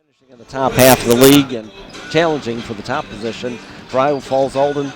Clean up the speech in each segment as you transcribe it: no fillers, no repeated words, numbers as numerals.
Finishing in the top half of the league and challenging for the top position for Iowa Falls-Alden.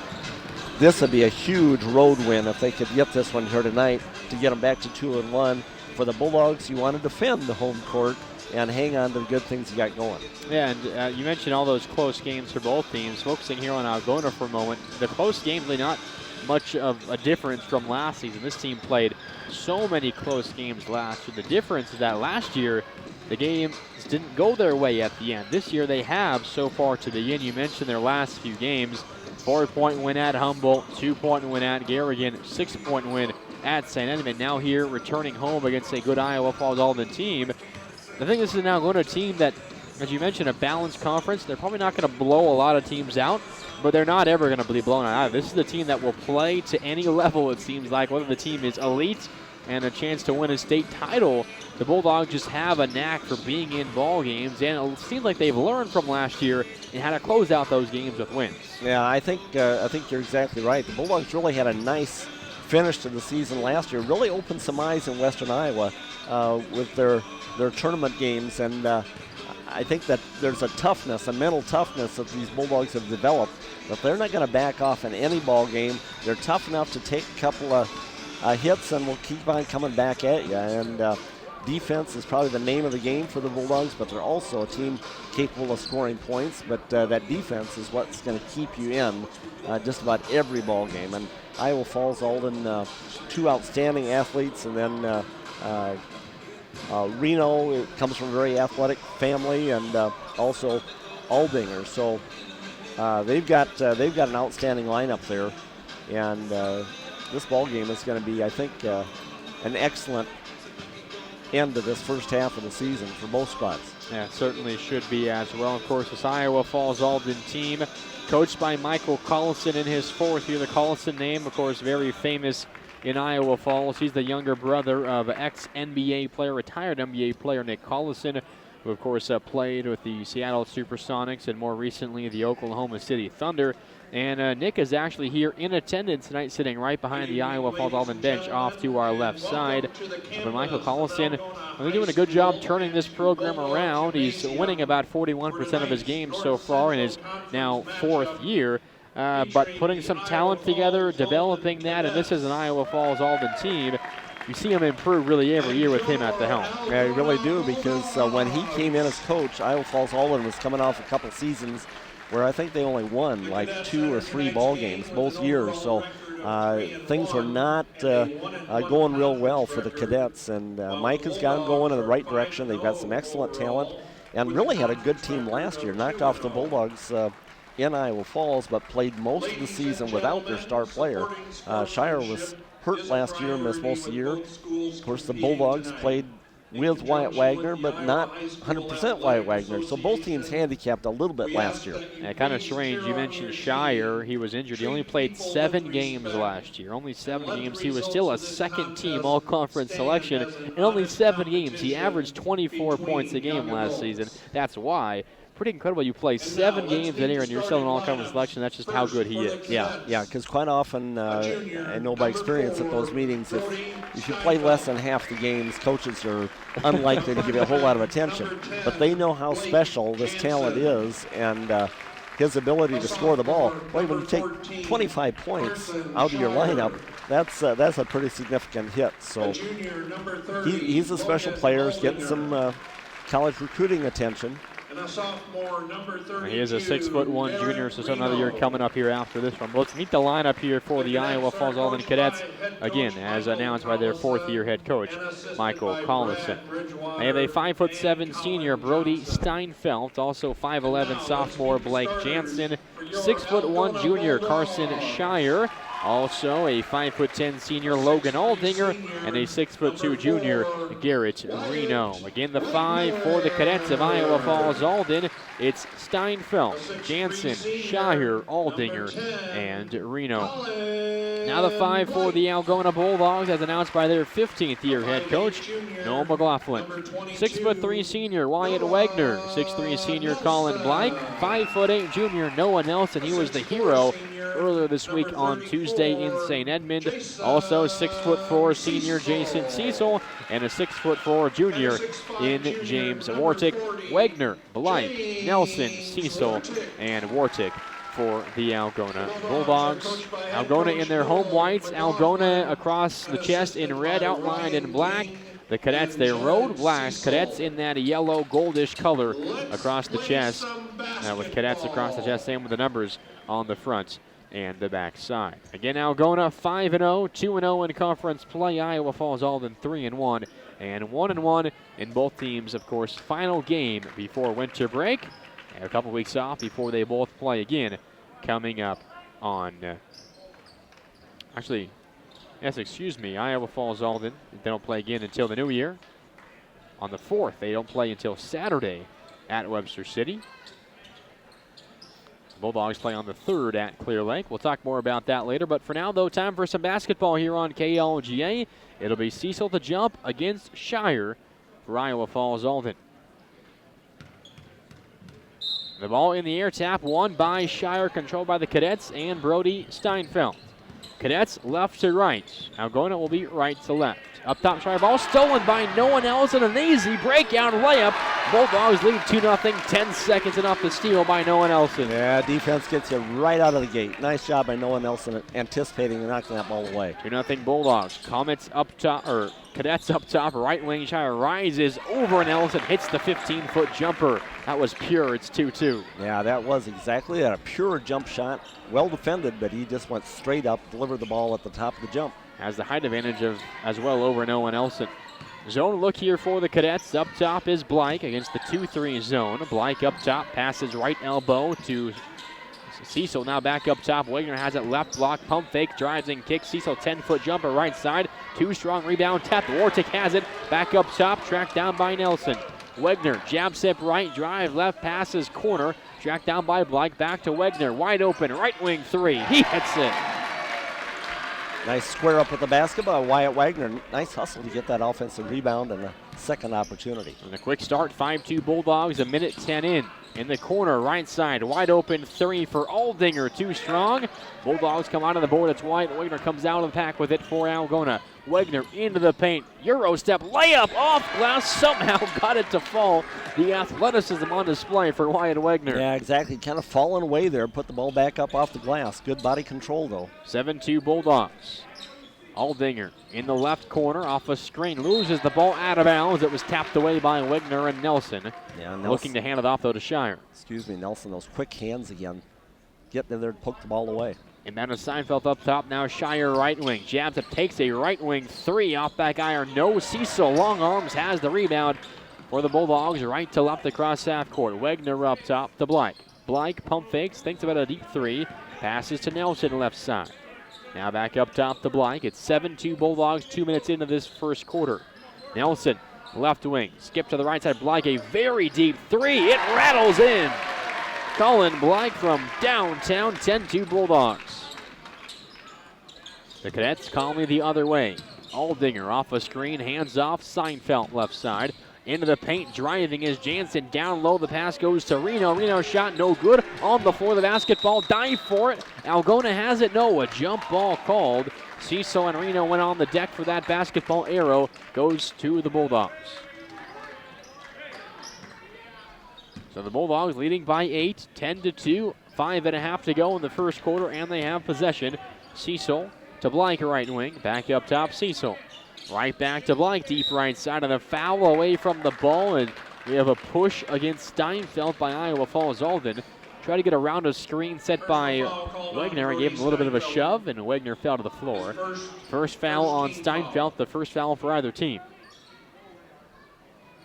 This would be a huge road win if they could get this one here tonight to get them back to 2-1. For the Bulldogs, you want to defend the home court and hang on to the good things you got going. Yeah, and you mentioned all those close games for both teams. Focusing here on Algona for a moment, the close games, really not much of a difference from last season. This team played so many close games last year. The difference is that last year, the games didn't go their way at the end. This year they have so far to the end. You mentioned their last few games. 4-point win at Humboldt, 2-point win at Garrigan, 6-point win at St. Edmund. Now here returning home against a good Iowa Falls-Alden team. I think this is now going to a team that, as you mentioned, a balanced conference. They're probably not going to blow a lot of teams out, but they're not ever going to be blown out either. This is the team that will play to any level, it seems like, whether the team is elite and a chance to win a state title. The Bulldogs just have a knack for being in ball games, and it seems like they've learned from last year and how to close out those games with wins. Yeah, I think you're exactly right. The Bulldogs really had a nice finish to the season last year. Really opened some eyes in Western Iowa with their tournament games, and I think that there's a toughness, a mental toughness that these Bulldogs have developed, that they're not going to back off in any ball game. They're tough enough to take a couple of hits and will keep on coming back at you. And defense is probably the name of the game for the Bulldogs, but they're also a team capable of scoring points. But that defense is what's going to keep you in just about every ball game. And Iowa Falls-Alden, two outstanding athletes, and then Reno comes from a very athletic family, and also Aldinger. So they've got an outstanding lineup there, and this ball game is going to be, I think, an excellent end to this first half of the season for both squads. Yeah, it certainly should be as well. Of course, this Iowa Falls-Alden team, coached by Michael Collison in his fourth year. The Collison name, of course, very famous in Iowa Falls. He's the younger brother of ex-NBA player, retired NBA player Nick Collison, who, of course, played with the Seattle Supersonics and more recently the Oklahoma City Thunder. And Nick is actually here in attendance tonight, sitting right behind the Iowa Falls-Alden bench off to our left side. But Michael Collison, really doing a good job turning this program around. He's winning about 41% of his games so far in his now fourth year. But putting some talent together, developing that, and this is an Iowa Falls-Alden team. You see him improve really every year with him at the helm. Yeah, you really do, because when he came in as coach, Iowa Falls-Alden was coming off a couple seasons where I think they only won like 2 or 3 ball games both years. So things were not going real well for the cadets. And Mike has got them going in the right direction. They've got some excellent talent and really had a good team last year. Knocked off the Bulldogs in Iowa Falls, but played most of the season without their star player. Shire was hurt last year, missed most of the year. Of course, the Bulldogs played with Wyatt Wagner, but not 100% Wyatt Wagner. So both teams handicapped a little bit last year. Yeah, kind of strange. You mentioned Shire. He was injured. He only played 7 games last year. Only 7 games. He was still a second-team all-conference selection in only 7 games. He averaged 24 points a game last season. That's why. Pretty incredible. You play 7 games in here and you're still an all-conference selection. That's just how good he is. Yeah, because quite often, I know by experience at those meetings, if you play less than half the games, coaches are unlikely to give you a whole lot of attention. But they know how special this talent is, and his ability to score the ball. Well, when you take 25 points out of your lineup, that's a pretty significant hit. So he's a special player. He's getting some college recruiting attention. He is a 6'1" junior, so another year coming up here after this one. But let's meet the lineup here for the Iowa Falls-Alden Cadets, again, as announced by their fourth-year head coach, Michael Collison. They have a 5'7" senior, Brody Steinfeld, also 5'11" sophomore, Blake Jansen, 6'1" junior, Carson Shire, also a 5'10" senior, Logan Aldinger, and a 6'2" junior, Garrett Reno. Again, the 5 for the Cadets of Iowa Falls-Alden. It's Steinfeld, Jansen, Shire, Aldinger, and Reno. Now the 5 for the Algona Bulldogs, as announced by their 15th year head coach, Noel McLaughlin. 6'3" senior Wyatt Wagner, 6'3" senior Colin Blyke, 5'8" junior Noah Nelson. He was the hero earlier this week on Tuesday in St. Edmund. Also 6'4" senior Jason Cecil and a 6'4" junior in James Wartick. Wagner, Blyke, Nelson, Cecil, and Wartick for the Algona Bulldogs. Algona in their home whites, Algona across the chest in red, outlined in black. The Cadets, they road blacks. Cadets in that yellow goldish color across the chest. With Cadets across the chest, same with the numbers on the front and the back side. Again, Algona 5-0, 2-0 in conference play. Iowa Falls-Alden 3-1 and 1-1 in both teams, of course, final game before winter break. And a couple weeks off before they both play again coming up on, Iowa Falls-Alden. They don't play again until the new year. On the 4th, they don't play until Saturday at Webster City. Bulldogs play on the 3rd at Clear Lake. We'll talk more about that later. But for now, though, time for some basketball here on KLGA. It'll be Cecil to jump against Shire for Iowa Falls-Alden. The ball in the air, tap won by Shire, controlled by the Cadets and Brody Steinfeld. Cadets left to right. Algona will be right to left. Up top, Shire ball stolen by Noah Nelson. An easy breakout layup. Bulldogs lead 2-0. 10 seconds enough to steal by Noah Nelson. Yeah, defense gets you right out of the gate. Nice job by Noah Nelson anticipating and knocking that ball away. 2-0 Bulldogs. Cadets up top. Right wing Shire rises over Nelson. Hits the 15-foot jumper. That was pure. It's 2-2. Yeah, that was exactly that. A pure jump shot. Well defended, but he just went straight up, delivered the ball at the top of the jump. Has the height advantage as well over Noah Nelson. Zone look here for the Cadets. Up top is Blyke against the 2-3 zone. Blyke up top, passes right elbow to Cecil. Now back up top. Wagner has it left block, pump fake, drives and kicks. Cecil 10-foot jumper right side. Too strong rebound, tapped. Wartick has it. Back up top, tracked down by Nelson. Wagner, jab step right, drive left, passes corner. Tracked down by Blyke, back to Wagner. Wide open, right wing 3. He hits it. Nice square up with the basket by Wyatt Wagner. Nice hustle to get that offensive rebound and a second opportunity. And a quick start, 5-2 Bulldogs, a minute 10 in. In the corner, right side, wide open 3 for Aldinger, too strong. Bulldogs come out of the board, it's Wyatt Wagner comes out of the pack with it for Algona. Wagner into the paint, Euro step, layup off glass, somehow got it to fall. The athleticism on display for Wyatt Wagner. Yeah, exactly, kind of falling away there, put the ball back up off the glass. Good body control though. 7-2 Bulldogs. Aldinger in the left corner off a screen, loses the ball out of bounds. It was tapped away by Wagner and Nelson. Yeah, Nelson looking to hand it off though to Shire. Nelson, those quick hands again. Get there to poke the ball away. And then a Seinfeld up top, now Shire right wing. Jabs it, takes a right wing 3 off back iron. No Cecil, long arms, has the rebound for the Bulldogs. Right to left across half court. Wagner up top to Blyke. Blyke pump fakes, thinks about a deep 3. Passes to Nelson left side. Now back up top to Blyke. It's 7-2 Bulldogs, 2 minutes into this first quarter. Nelson, left wing, skip to the right side. Blyke, a very deep 3. It rattles in. Colin Blyke from downtown, 10-2 Bulldogs. The Cadets calmly the other way. Aldinger off a screen, hands off, Seinfeld left side. Into the paint, driving is Jansen. Down low, the pass goes to Reno. Reno shot no good. On the floor, the basketball, dive for it. Algona has it, no, a jump ball called. Cecil and Reno went on the deck for that basketball. Arrow goes to the Bulldogs. So the Bulldogs leading by 8, 10-2, 5.5 to go in the first quarter, and they have possession. Cecil to Blyke, right wing, back up top, Cecil. Right back to Blyke, deep right side of the foul, away from the ball, and we have a push against Steinfeld by Iowa Falls-Alden. Try to get around a screen set by Wagner and gave him a little bit of a shove, and Wagner fell to the floor. First foul on Steinfeld, the first foul for either team.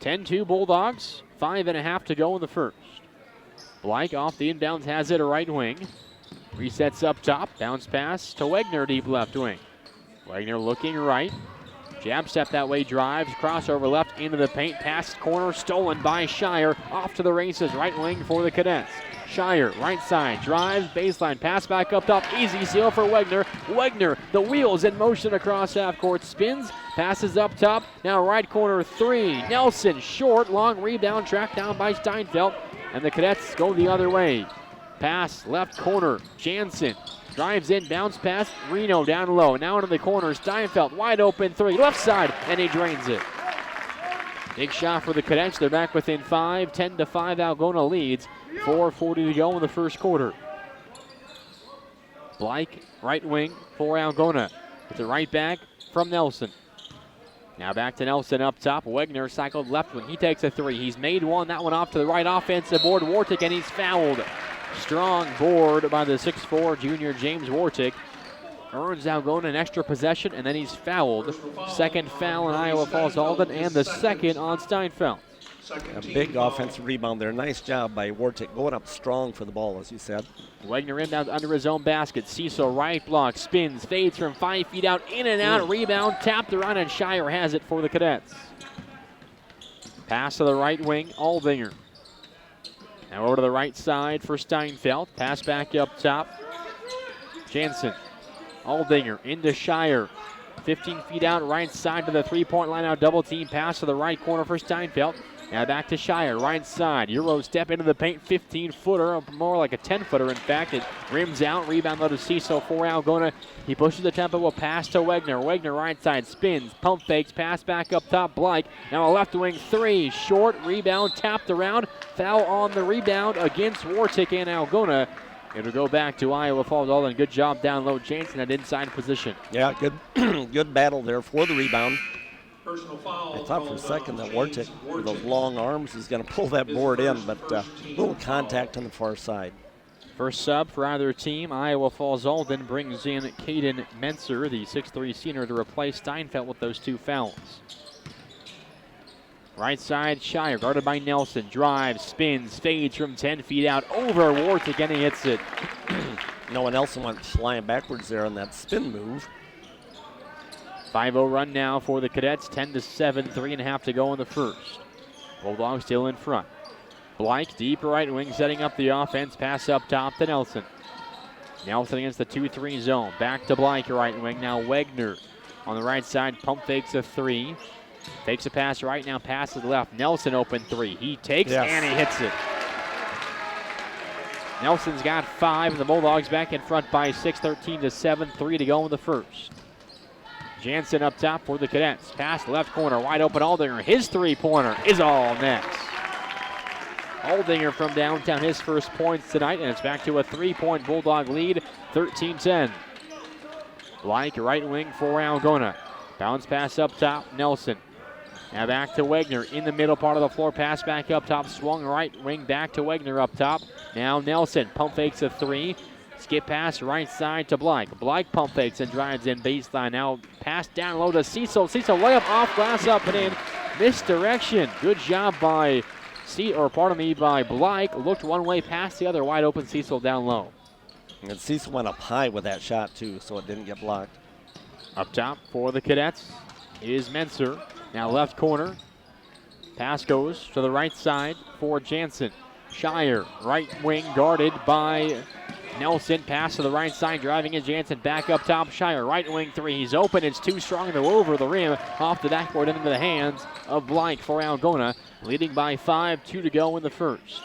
10-2 Bulldogs, 5.5 to go in the first. Blyke off the inbounds, has it a right wing. Resets up top, bounce pass to Wagner, deep left wing. Wagner looking right. Jab step that way, drives, crossover left into the paint, pass corner, stolen by Shire. Off to the races, right wing for the Cadets. Shire, right side, drives, baseline, pass back up top, easy seal for Wegner. Wegner, the wheels in motion across half court, spins, passes up top, now right corner three. Nelson, short, long rebound, tracked down by Steinfeld, and the Cadets go the other way. Pass, left corner, Jansen. Drives in, bounce pass, Reno down low. Now into the corner, Steinfeld, wide open three, left side, and he drains it. Big shot for the Cadets. They're back within 5, 10-5 Algona leads. 4:40 to go in the first quarter. Blake, right wing for Algona. With the right back from Nelson. Now back to Nelson up top. Wegner cycled left wing. He takes a three. He's made one. That one off to the right offensive board. Wartick, and he's fouled. Strong board by the 6'4 junior James Wartick. Earns Algona an extra possession, and then he's fouled. Second foul on Iowa Falls-Alden, and the second on Steinfeld. A big offensive rebound there. Nice job by Wartick going up strong for the ball, as you said. Wegner inbound under his own basket. Cecil right block, spins, fades from 5 feet out, in and out, rebound, tapped around, and Shire has it for the Cadets. Pass to the right wing, Aldinger. Now over to the right side for Steinfeld. Pass back up top. Jansen. Aldinger into Shire. 15 feet out, right side to the three-point line. Now double team pass to the right corner for Steinfeld. Now back to Shire, right side. Euro step into the paint, 15-footer, more like a 10-footer in fact. It rims out, rebound though to Cecil for Algona. He pushes the tempo, will pass to Wegner. Wegner right side, spins, pump fakes, pass back up top, Blake. Now a left wing three, short, rebound, tapped around. Foul on the rebound against Wartick and Algona. It'll go back to Iowa Falls-Alden. Good job down low, Jansen at inside position. Yeah, good good battle there for the rebound. Personal foul. I thought for a second that Wartick, with those long arms, is going to pull that board in, but a little contact on the far side. First sub for either team. Iowa Falls-Alden brings in Caden Menser, the 6'3 senior, to replace Steinfeld with those two fouls. Right side, Shire, guarded by Nelson. Drives, spins, fades from 10 feet out over Wartick, and he hits it. Noah Nelson went flying backwards there on that spin move. 5-0 run now for the Cadets. 10-7, 3.5 to go in the first. Bulldogs still in front. Blake, deep right wing, setting up the offense. Pass up top to Nelson. Nelson against the 2-3 zone. Back to Blake, right wing. Now Wegner on the right side. Pump fakes a three. Takes a pass right now, passes left. Nelson open three. He takes and he hits it. Nelson's got 5. The Bulldogs back in front by 6, 13-7, 3 to go in the first. Jansen up top for the Cadets. Pass left corner, wide open Aldinger. His three-pointer is all next. Aldinger from downtown, his first points tonight, and it's back to a 3-point Bulldog lead, 13-10. Blake, right wing for Algona. Bounce pass up top, Nelson. Now back to Wegner in the middle part of the floor. Pass back up top, swung right wing back to Wegner up top. Now Nelson, pump fakes a three. Skip pass right side to Blake. Blake pump fakes and drives in baseline. Now pass down low to Cecil. Cecil layup off glass up and in. Misdirection. Good job by by Blake. Looked one way, passed the other. Wide open Cecil down low. And Cecil went up high with that shot too, so it didn't get blocked. Up top for the Cadets is Menser. Now left corner. Pass goes to the right side for Jansen. Shire, right wing guarded by Nelson. Pass to the right side, driving in Jansen. Back up top, Shire, right wing three. He's open, it's too strong to go over the rim. Off the backboard into the hands of Blake for Algona. Leading by 5, 2 to go in the first.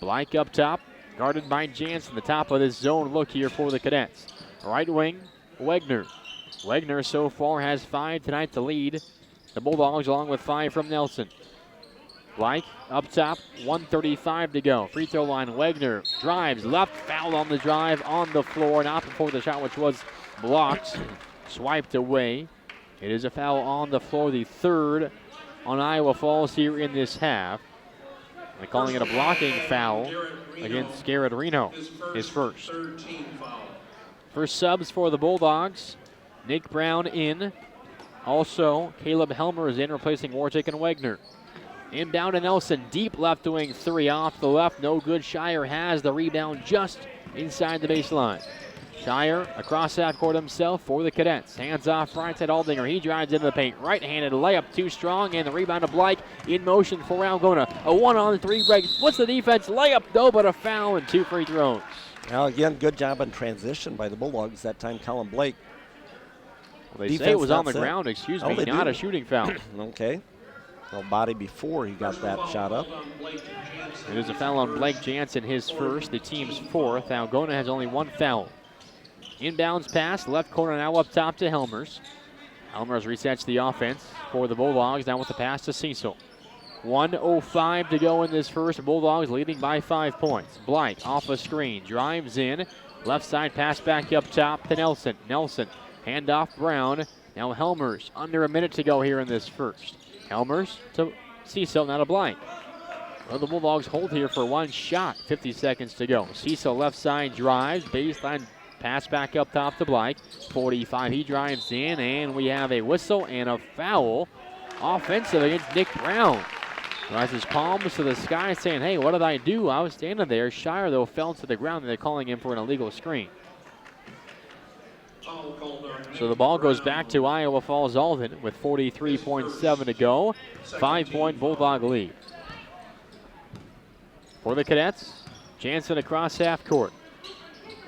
Blake up top, guarded by Jansen. The top of this zone look here for the Cadets. Right wing, Wegner. Wegner so far has 5 tonight to lead the Bulldogs, along with 5 from Nelson. Blake up top, 1:35 to go. Free throw line, Wegner drives left, foul on the drive on the floor, not before the shot, which was blocked, swiped away. It is a foul on the floor, the third on Iowa Falls here in this half. They're calling it a blocking foul against Garrett Reno, his first. First subs for the Bulldogs. Nick Brown in. Also, Caleb Helmer is in, replacing Wartick and Wegner. Inbound to Nelson, deep left wing three off the left, no good. Shire has the rebound just inside the baseline. Shire across half court himself for the Cadets. Hands off right side Aldinger. He drives into the paint. Right-handed layup too strong, and the rebound to Blake in motion for Algona. A 1-on-3 break. What's the defense? Layup though, but a foul and 2 free throws. Now again, good job in transition by the Bulldogs. That time, Colin Blake. Well, they say it was on the ground, excuse me, not a shooting foul. Okay. No body before he got that shot up. It is a foul on Blake Jansen, his first, the team's fourth. Algona has only 1 foul. Inbounds pass, left corner now up top to Helmers. Helmers resets the offense for the Bulldogs, now with the pass to Cecil. 1:05 to go in this first. Bulldogs leading by 5 points. Blake off a screen, drives in. Left side pass back up top to Nelson. Nelson, handoff Brown. Now Helmers, under a minute to go here in this first. Helmers to Cecil, now to Blake. Well, the Bulldogs hold here for 1 shot. 50 seconds to go. Cecil left side drives, baseline pass back up top to Blake. 45, he drives in, and we have a whistle and a foul. Offensive against Nick Brown. Rises palms to the sky saying, hey, what did I do? I was standing there. Shire, though, fell to the ground, and they're calling him for an illegal screen. So the ball goes back to Iowa Falls-Alden with 43.7 to go. 5-point Bulldog lead. For the Cadets, Jansen across half court.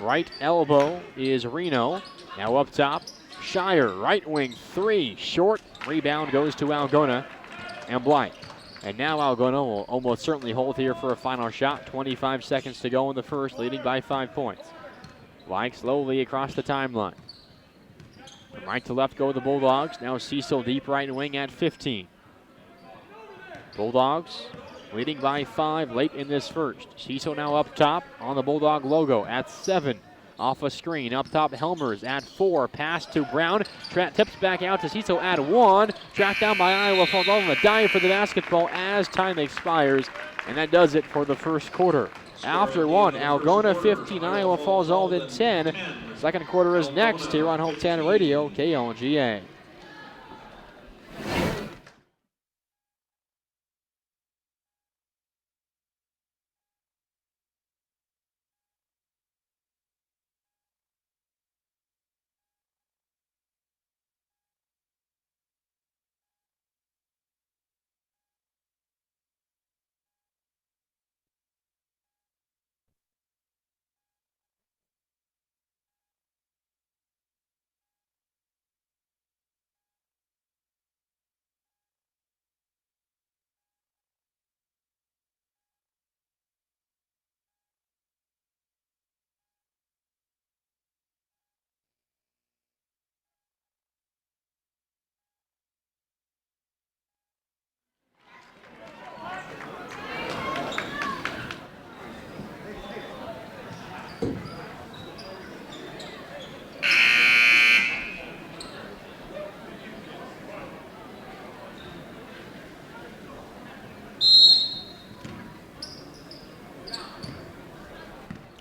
Right elbow is Reno. Now up top, Shire, right wing 3, short. Rebound goes to Algona and Blake. And now Algona will almost certainly hold here for a final shot. 25 seconds to go in the first, leading by 5 points. Blake slowly across the timeline. From right to left go the Bulldogs. Now Cecil deep right wing at 15. Bulldogs leading by 5 late in this first. Cecil now up top on the Bulldog logo at 7. Off a screen, up top Helmers at 4. Pass to Brown. Tips back out to Cecil at 1. Tracked down by Iowa Falls-Alden. A dive for the basketball as time expires. And that does it for the first quarter. After 1, Algona 15, Iowa Falls-Alden 10. Second quarter is next here on Hometown Radio, KLGA.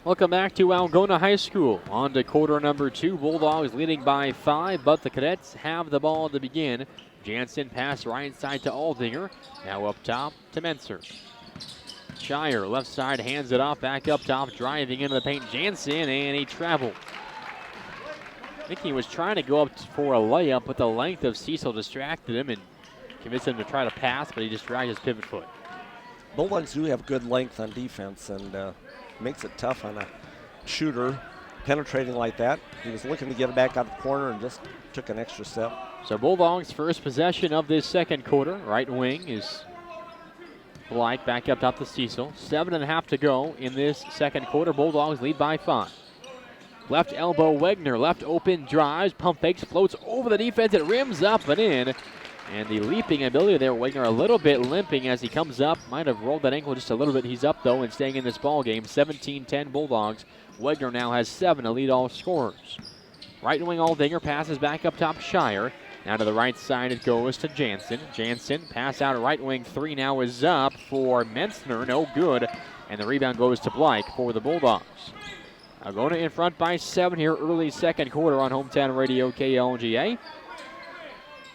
Welcome back to Algona High School. On to quarter number 2. Bulldogs leading by 5, but the Cadets have the ball to begin. Jansen pass right side to Aldinger. Now up top to Menser. Shire left side hands it off back up top, driving into the paint. Jansen, and he traveled. I think he was trying to go up for a layup, but the length of Cecil distracted him and convinced him to try to pass, but he just dragged his pivot foot. Bulldogs do have good length on defense, and makes it tough on a shooter penetrating like that. He was looking to get it back out of the corner and just took an extra step. So Bulldogs first possession of this second quarter. Right wing is Blake back up top to Cecil. 7.5 to go in this second quarter. Bulldogs lead by 5. Left elbow Wegner, left open drives, pump fakes, floats over the defense. It rims up and in. And the leaping ability there, Wegner a little bit limping as he comes up. Might have rolled that ankle just a little bit. He's up, though, and staying in this ball game. 17-10 Bulldogs. Wegner now has 7 to lead all scorers. Right wing Aldinger passes back up top Shire. Now to the right side it goes to Jansen. Jansen, pass out right wing 3 now is up for Menzner. No good. And the rebound goes to Blake for the Bulldogs. Algona in front by 7 here early second quarter on Hometown Radio KLGA.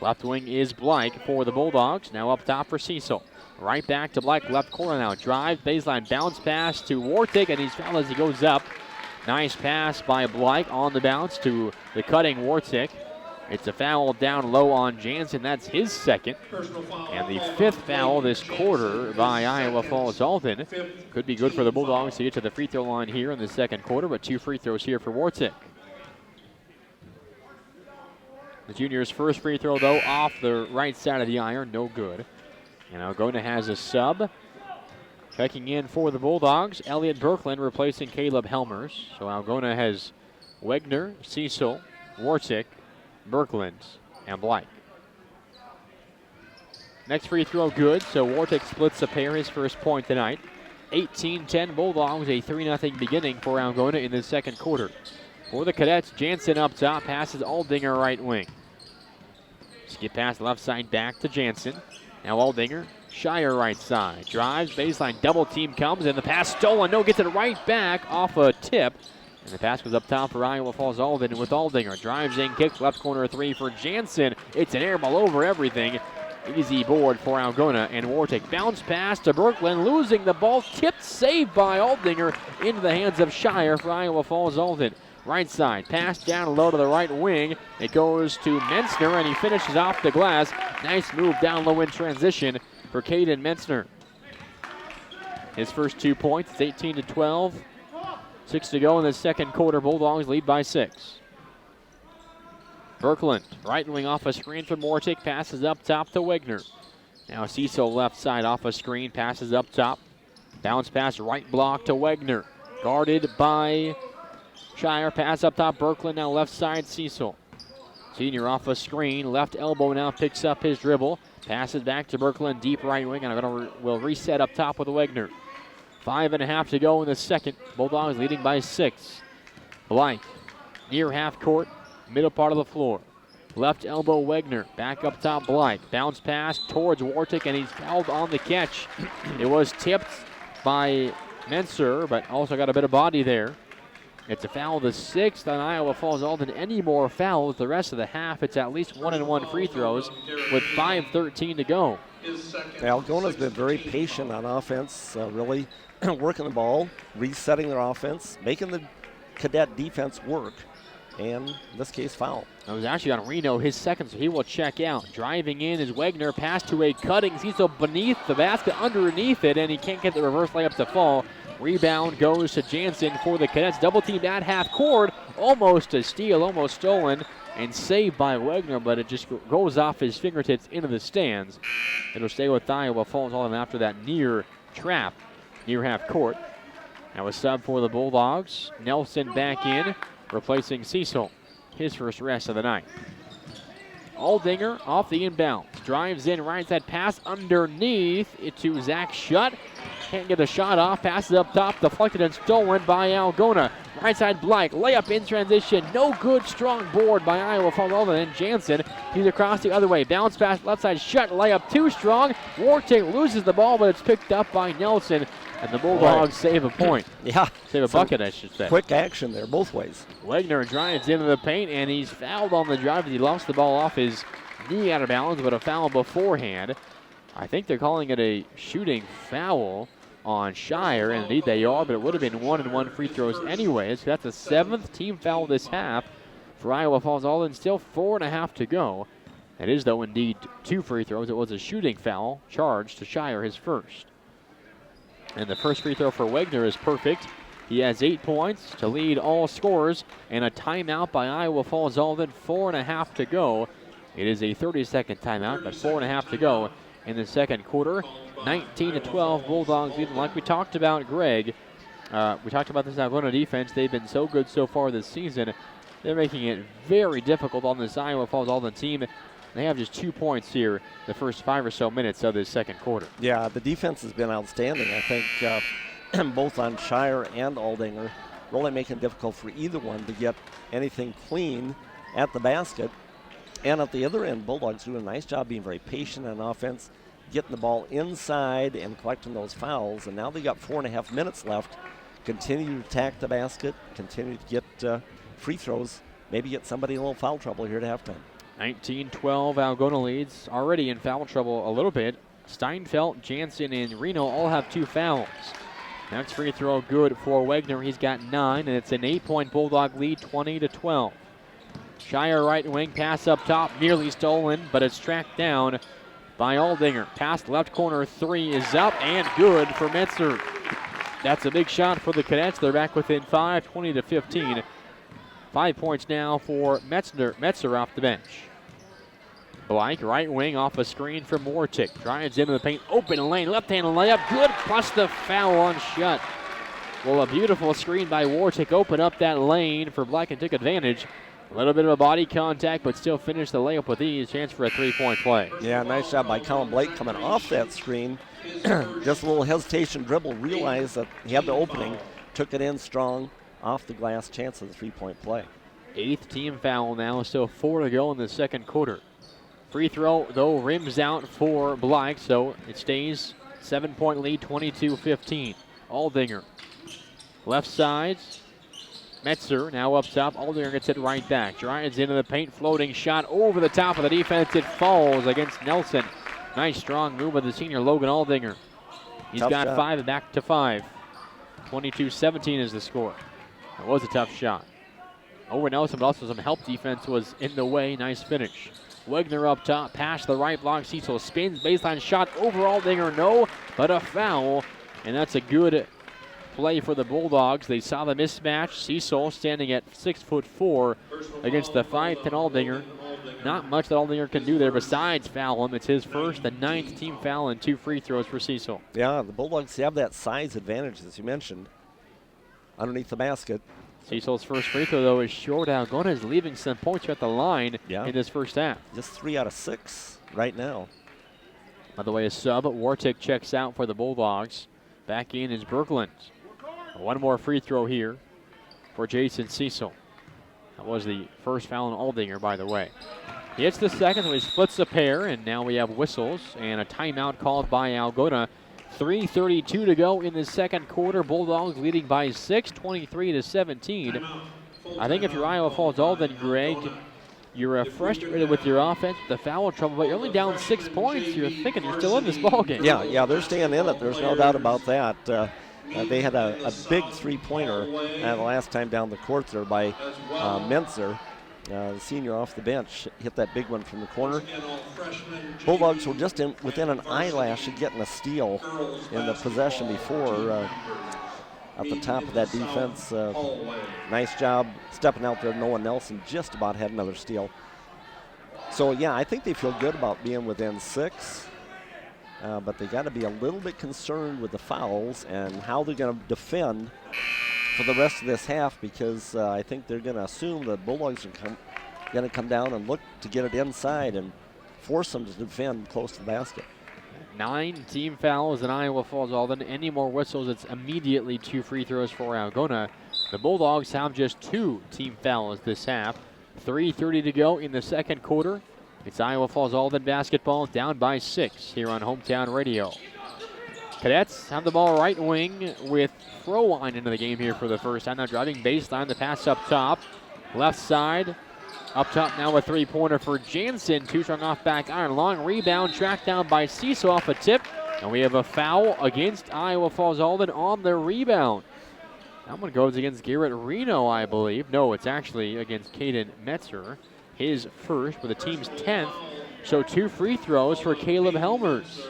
Left wing is Blake for the Bulldogs. Now up top for Cecil. Right back to Blake, left corner now. Drive, baseline, bounce pass to Wartig, and he's fouled as he goes up. Nice pass by Blake on the bounce to the cutting Wartick. It's a foul down low on Jansen. That's his second. And the 5th foul this quarter by Iowa Falls-Alden. Could be good for the Bulldogs to get to the free throw line here in the second quarter, but 2 free throws here for Wartick. The junior's first free throw, though, off the right side of the iron, no good. And Algona has a sub. Checking in for the Bulldogs, Elliot Berkland replacing Caleb Helmers. So Algona has Wegner, Cecil, Wartick, Berkland, and Blake. Next free throw good, so Wartick splits the pair, his first point tonight. 18-10 Bulldogs, a 3-0 beginning for Algona in the second quarter. For the Cadets, Jansen up top, passes Aldinger right wing. Skip pass left side back to Jansen. Now Aldinger, Shire right side. Drives, baseline, double team comes, and the pass stolen. No, gets it right back off a tip. And the pass was up top for Iowa Falls-Alden with Aldinger. Drives in, kicks left corner 3 for Jansen. It's an air ball over everything. Easy board for Algona, and Wartick. Bounce pass to Berkland, losing the ball. Tipped, saved by Aldinger into the hands of Shire for Iowa Falls-Alden. Right side, pass down low to the right wing. It goes to Mensner, and he finishes off the glass. Nice move down low in transition for Caden Mensner. His first 2 points, it's 18-12. 6 to go in the second quarter. Bulldogs lead by 6. Berkland, right wing off a screen from Wartick, passes up top to Wegner. Now Cecil left side off a screen, passes up top. Bounce pass right block to Wegner. Guarded by Shire, pass up top, Berkland now left side, Cecil. Senior off a screen, left elbow now picks up his dribble. Passes back to Berkland, deep right wing, and will reset up top with Wegner. 5.5 to go in the second. Bulldogs leading by 6. Blank, near half court, middle part of the floor. Left elbow Wegner, back up top Blank. Bounce pass towards Wartick, and he's fouled on the catch. It was tipped by Menser, but also got a bit of body there. It's a foul, the 6th on Iowa Falls-Alden. Any more fouls the rest of the half, it's at least 1-and-1 free throws with 5:13 to go. Algona's been very patient on offense, really working the ball, resetting their offense, making the Cadet defense work, and in this case, foul. That was actually on Reno, his second, so he will check out. Driving in is Wegner, pass to a cutting Cecil beneath the basket, underneath it, and he can't get the reverse layup to fall. Rebound goes to Jansen for the Cadets. Double teamed at half court. Almost a steal, almost stolen, and saved by Wegner, but it just goes off his fingertips into the stands. It'll stay with Iowa Falls-Alden after that near trap, near half court. Now a sub for the Bulldogs. Nelson back in, replacing Cecil. His first rest of the night. Aldinger off the inbound. Drives in, right side pass underneath it to Zach Shutt. Can't get the shot off. Passes up top, deflected and stolen by Algona. Right side Blake, layup in transition. No good, strong board by Iowa Falls-Alden and Jansen. He's across the other way. Bounce pass, left side Shutt, layup too strong. Wartick loses the ball, but it's picked up by Nelson. And the Bulldogs save a point. Yeah. Save a bucket, I should say. Quick action there, both ways. Wegner drives into the paint, and he's fouled on the drive as he lost the ball off his knee out of bounds, but a foul beforehand. I think they're calling it a shooting foul on Shire, and indeed they are, but it would have been 1-and-1 free throws anyways. So that's the 7th team foul this half for Iowa Falls-Alden. Still 4.5 to go. It is, though, indeed 2 free throws. It was a shooting foul charged to Shire, his first. And the first free throw for Wegner is perfect. He has 8 points to lead all scorers, and a timeout by Iowa Falls-Alden. 4.5 to go. It is a 30-second timeout, but 4.5 to go in the second quarter. 19-12, Bulldogs leading. Like we talked about, Greg, we talked about this Algona defense. They've been so good so far this season. They're making it very difficult on this Iowa Falls-Alden team. They have just 2 points here the first 5 or so minutes of this second quarter. Yeah, the defense has been outstanding. I think both on Shire and Aldinger, really making it difficult for either one to get anything clean at the basket. And at the other end, Bulldogs doing a nice job being very patient on offense, getting the ball inside and collecting those fouls. And now they got 4.5 minutes left. Continue to attack the basket, continue to get free throws, maybe get somebody in a little foul trouble here at halftime. 19-12, Algona leads. Already in foul trouble a little bit. Steinfeld, Jansen, and Reno all have 2 fouls. Next free throw good for Wegner. He's got 9, and it's an 8-point Bulldog lead, 20-12. Shire right wing pass up top, nearly stolen, but it's tracked down by Aldinger. Pass left corner, 3 is up and good for Metzer. That's a big shot for the Cadets. They're back within 5, 20-15. 5 points now for Metzer off the bench. Blank, right wing off a screen from Wartick. Drives into the paint, open lane, left-hand layup, good, plus the foul on shot. Well, a beautiful screen by Wartick opened up that lane for Black and took advantage. A little bit of a body contact, but still finished the layup with ease. Chance for a 3-point play. Yeah, nice job by Colin Blake coming off that screen. Just a little hesitation dribble, realized that he had the opening, took it in strong, off the glass, chance of the 3-point play. 8th team foul now, still 4 to go in the second quarter. Free throw, though, rims out for Blythe, so it stays 7-point lead, 22-15. Aldinger, left side. Metzer now up top. Aldinger gets it right back. Drives into the paint, floating shot over the top of the defense. It falls against Nelson. Nice strong move of the senior Logan Aldinger. He's Tough got shot. 5 back to 5. 22-17 is the score. That was a tough shot. Over Nelson, but also some help defense was in the way. Nice finish. Wegner up top, pass the right block. Cecil spins, baseline shot over Aldinger, no, but a foul. And that's a good play for the Bulldogs. They saw the mismatch. Cecil standing at 6'4" against the 5'10" Aldinger. Not much that Aldinger can do there besides foul him. It's his first, the 9th team foul, and 2 free throws for Cecil. Yeah, the Bulldogs have that size advantage, as you mentioned, underneath the basket. Cecil's first free throw, though, is short. Algona is leaving some points at the line in this first half. Just 3 out of 6 right now. By the way, a sub, Wartick checks out for the Bulldogs. Back in is Berglund. One more free throw here for Jason Cecil. That was the first foul on Aldinger, by the way. He hits the second, so he splits the pair, and now we have whistles and a timeout called by Algona. 3:32 to go in the second quarter. Bulldogs leading by 6, 23-17. I think if you're Iowa Falls-Alden, Greg, you're frustrated with your offense, the foul trouble, but you're only down 6 points. You're thinking you're still in this ballgame. Yeah, they're staying in it. There's no doubt about that. They had a big three-pointer the last time down the court there by Mentzer. The senior off the bench hit that big one from the corner. Bulldogs were just within an eyelash of getting a steal in the possession before at the top of that defense. Nice job stepping out there. Noah Nelson just about had another steal. So, yeah, I think they feel good about being within 6. But they got to be a little bit concerned with the fouls and how they're going to defend for the rest of this half, because I think they're going to assume the Bulldogs are going to come down and look to get it inside and force them to defend close to the basket. 9 team fouls in Iowa Falls-Alden. Any more whistles, it's immediately 2 free throws for Algona. The Bulldogs have just 2 team fouls this half. 3:30 to go in the second quarter. It's Iowa Falls-Alden basketball, down by 6 here on Hometown Radio. Cadets have the ball right wing with Froline into the game here for the first time. Now driving baseline, the pass up top. Left side, up top now a three-pointer for Jansen. 2 strong off back iron. Long rebound, tracked down by Cecil off a tip. And we have a foul against Iowa Falls-Alden on the rebound. That one goes against Garrett Reno, I believe. No, it's actually against Caden Metzer. His first with the team's 10th. So 2 free throws for Caleb Helmers.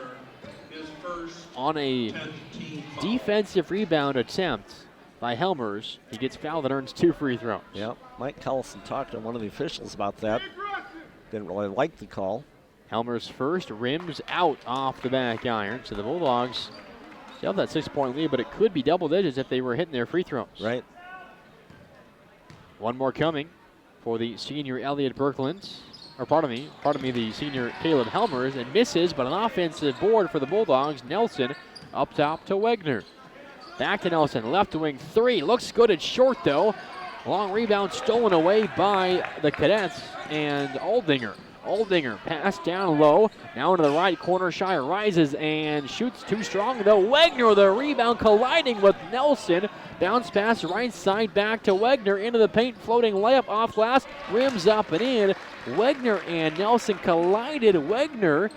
On a defensive rebound attempt by Helmers, he gets fouled and earns 2 free throws. Yep, Mike Collison talked to one of the officials about that. Didn't really like the call. Helmers first, rims out off the back iron. So the Bulldogs still have that 6-point lead, but it could be double digits if they were hitting their free throws. Right. One more coming for the senior Elliot Berkland. Or pardon me, the senior Caleb Helmers, and misses, but an offensive board for the Bulldogs. Nelson up top to Wegner. Back to Nelson, left wing 3, looks good, it's short though. Long rebound stolen away by the Cadets and Aldinger. Aldinger pass down low, now into the right corner. Shire rises and shoots too strong though. Wegner the rebound, colliding with Nelson. Bounce pass right side back to Wegner into the paint, floating layup off glass, rims up and in. Wegner and Nelson collided. Wegner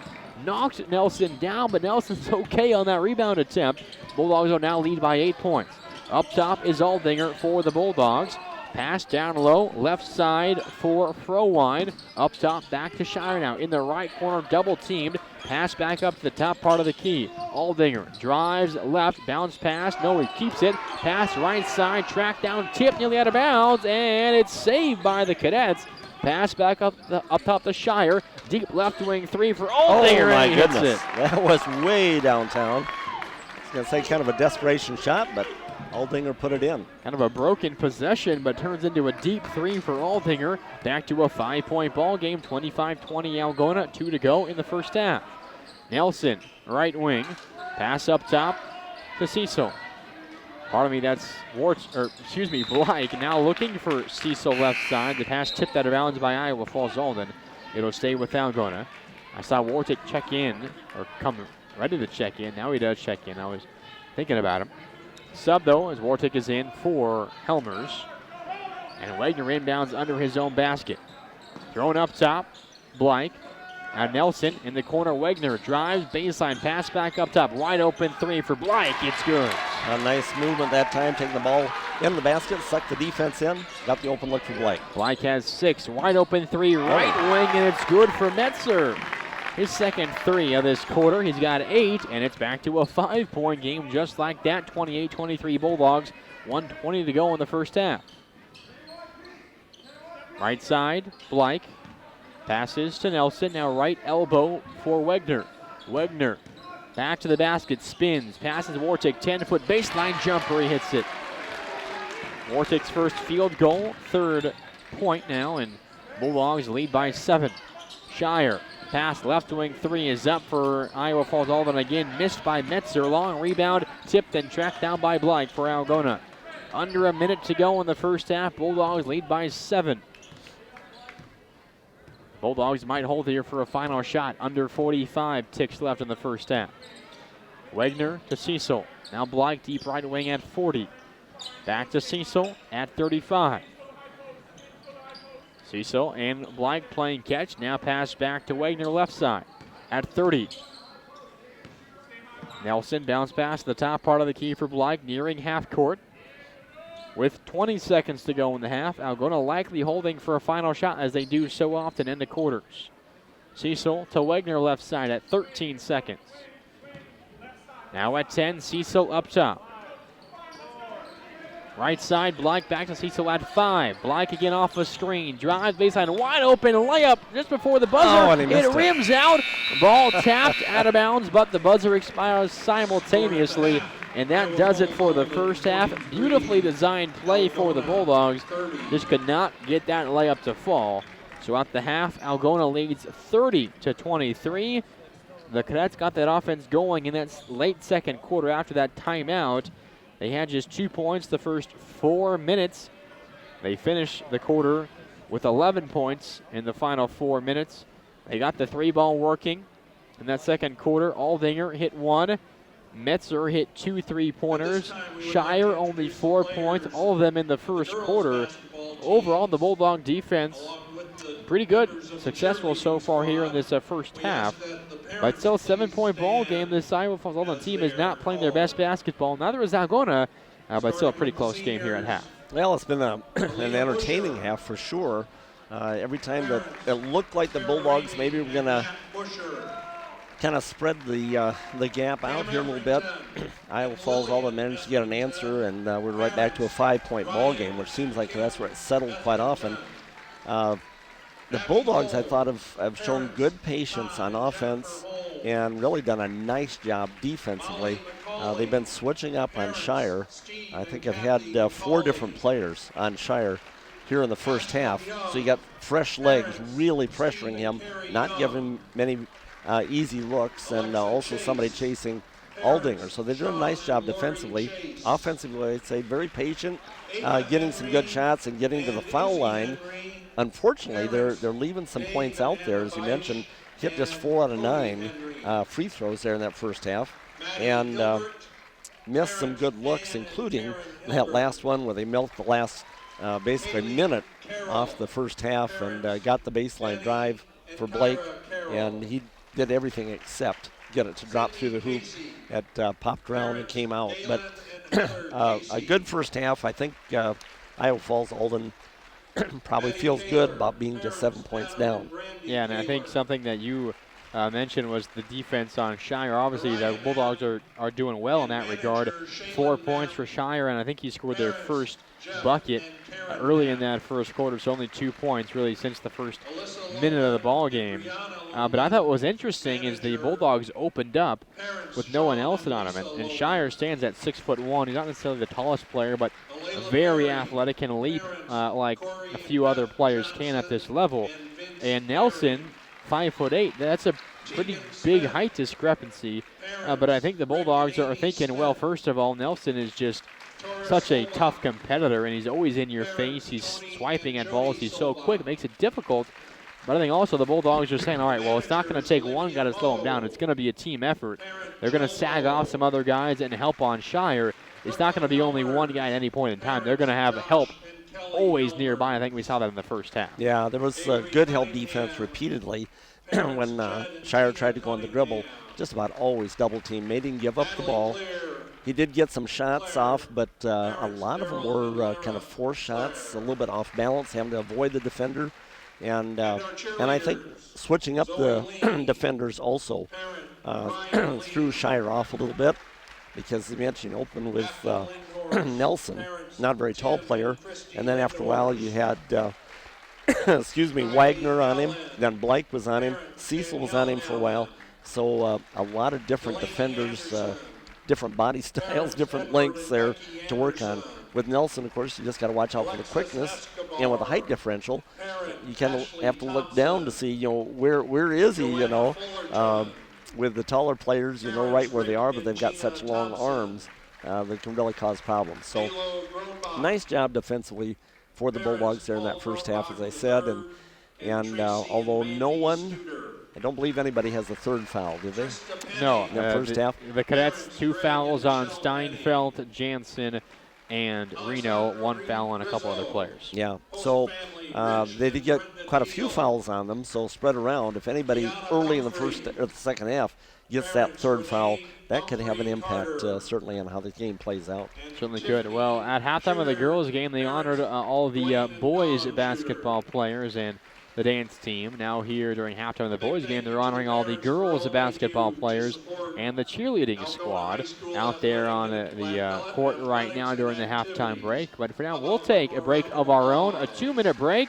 Knocked Nelson down, but Nelson's okay on that rebound attempt. Bulldogs will now lead by 8 points. Up top is Aldinger for the Bulldogs. Pass down low, left side for Frowine. Up top, back to Shire now. In the right corner, double teamed. Pass back up to the top part of the key. Aldinger drives left, bounce pass. No, he keeps it. Pass right side, track down, tip nearly out of bounds, and it's saved by the Cadets. Pass back up top to Shire. Deep left wing three for Aldinger. Oh my and he hits goodness, it. that was way downtown. I was going to say kind of a desperation shot, but Aldinger put it in. Kind of a broken possession, but turns into a deep three for Aldinger. Back to a 5-point ball game, 25-20 Algona, 2 to go in the first half. Nelson, right wing, pass up top to Cecil. Pardon me, that's Blake now looking for Cecil left side. The pass tipped out of bounds by Iowa Falls-Alden. It'll stay with Algona. I saw Wartic check in, or come ready to check in. Now he does check in. I was thinking about him. Sub, though, as Wartic is in for Helmers. And Wagner inbounds under his own basket. Thrown up top, Blake. Now Nelson in the corner. Wagner drives, baseline pass back up top. Wide open three for Blake. It's good. A nice movement that time, taking the ball in the basket, sucked the defense in, got the open look for Blake. Blake has 6. Wide open three, right wing, and it's good for Metzer. His second 3 of this quarter. He's got 8, and it's back to a 5-point game just like that. 28-23 Bulldogs. 1:20 to go in the first half. Right side, Blake. Passes to Nelson. Now right elbow for Wagner. Wagner back to the basket, spins, passes Wartic, 10-foot baseline jumper. He hits it. Wartic's first field goal, 3rd point now, and Bulldogs lead by 7. Shire. Pass left wing 3 is up for Iowa Falls-Alden again. Missed by Metzer. Long rebound. Tipped and tracked down by Blake for Algona. Under a minute to go in the first half. Bulldogs lead by 7. Bulldogs might hold here for a final shot. Under 45 ticks left in the first half. Wagner to Cecil. Now Blake deep right wing at 40. Back to Cecil at 35. Cecil and Blake playing catch. Now pass back to Wagner left side at 30. Nelson bounce pass to the top part of the key for Blake, nearing half court. With 20 seconds to go in the half, Algona likely holding for a final shot as they do so often in the quarters. Cecil to Wagner left side at 13 seconds. Now at 10, Cecil up top. Right side, Blake back to Cecil at 5. Blake again off a screen. Drives baseline, wide open layup just before the buzzer. Oh, and he missed it rims out. Ball tapped out of bounds, but the buzzer expires simultaneously. And that does it for the first half. Beautifully designed play for the Bulldogs. Just could not get that layup to fall. So at the half, Algona leads 30-23. The Cadets got that offense going in that late second quarter after that timeout. They had just 2 points the first 4 minutes. They finished the quarter with 11 points in the final 4 minutes. They got the 3-ball working in that second quarter. Aldinger hit 1. Metzer hit 2 3-pointers. Shire only 4 points, all of them in the first quarter. Overall, the Bulldog defense pretty good, successful so far here in this first half. But still, 7-point ball game. This Iowa Falls-Alden team is not playing their best basketball. Neither is Algona, but still a pretty close game here at half. Well, it's been an entertaining half for sure. Every time that it looked like the Bulldogs maybe were going to kind of spread the gap out here a little bit, Iowa Falls-Alden managed to get an answer, and we're right back to a 5-point ball game, which seems like that's where it's settled quite often. The Bulldogs, I thought, have shown good patience on offense and really done a nice job defensively. They've been switching up on Shire. I think I've had 4 different players on Shire here in the first half. So you got fresh legs really pressuring him, not giving many easy looks, and also somebody chasing Aldinger. So they're doing a nice job defensively. Offensively, I'd say very patient, getting some good shots and getting to the foul line. Unfortunately, they're leaving some points out there, as you mentioned. Hit just 4 out of 9 free throws there in that first half, and missed some good looks, including that last one where they milked the last basically minute off the first half and got the baseline drive for Blake, and he did everything except get it to drop through the hoop. It popped around and came out. But a good first half. I think Iowa Falls-Alden probably feels good about being just 7 points down. Yeah, and I think something that you mentioned was the defense on Shire. Obviously, the Bulldogs are doing well in that regard. 4 points for Shire, and I think he scored their first bucket early in that first quarter, so only 2 points really since the first minute of the ball game. But I thought what was interesting is the Bulldogs opened up with no one else on him, and Shire stands at 6'1". He's not necessarily the tallest player, but very athletic and leap like a few other players can at this level. And Nelson, 5'8". That's a pretty big height discrepancy. But I think the Bulldogs are thinking, well, first of all, Nelson is just such a tough competitor, and he's always in your face. He's swiping at balls. He's so quick. It makes it difficult. But I think also the Bulldogs are saying, all right, well, it's not going to take one guy to slow him down. It's going to be a team effort. They're going to sag off some other guys and help on Shire. It's not going to be only one guy at any point in time. They're going to have help always nearby. I think we saw that in the first half. Yeah, there was good help defense repeatedly when Shire tried to go on the dribble. Just about always double team. Made him give up the ball. He did get some shots off, but a lot of them were kind of forced shots, a little bit off balance, having to avoid the defender. And I think switching up the defenders also threw Shire off a little bit, because as you mentioned, open with Nelson, not a very tall player, and then after a while you had Wagner on him, then Blake was on him, Cecil was on him for a while, so a lot of different defenders, different body styles, different lengths there to work on. With Nelson, of course, you just got to watch out for the quickness, and with the height differential, you kind of have to look down to see, where is he, with the taller players, right where they are, but they've got such long arms that can really cause problems. So, nice job defensively for the Bulldogs there in that first half, as I said, and although no one, I don't believe anybody has a third foul, did they? No. In the first half? The Cadets, 2 fouls on Steinfeld, Jansen, and Reno, 1 foul on a couple other players. Yeah, so they did get quite a few fouls on them, so spread around. If anybody early in the first or the second half gets that third foul, that could have an impact certainly on how the game plays out. Certainly could. Well, at halftime of the girls' game, they honored all the boys basketball players and the dance team. Now here during halftime of the boys' game, they're honoring all the girls basketball players and the cheerleading squad out there on the court right now during the halftime break. But for now, we'll take a break of our own, a 2-minute break.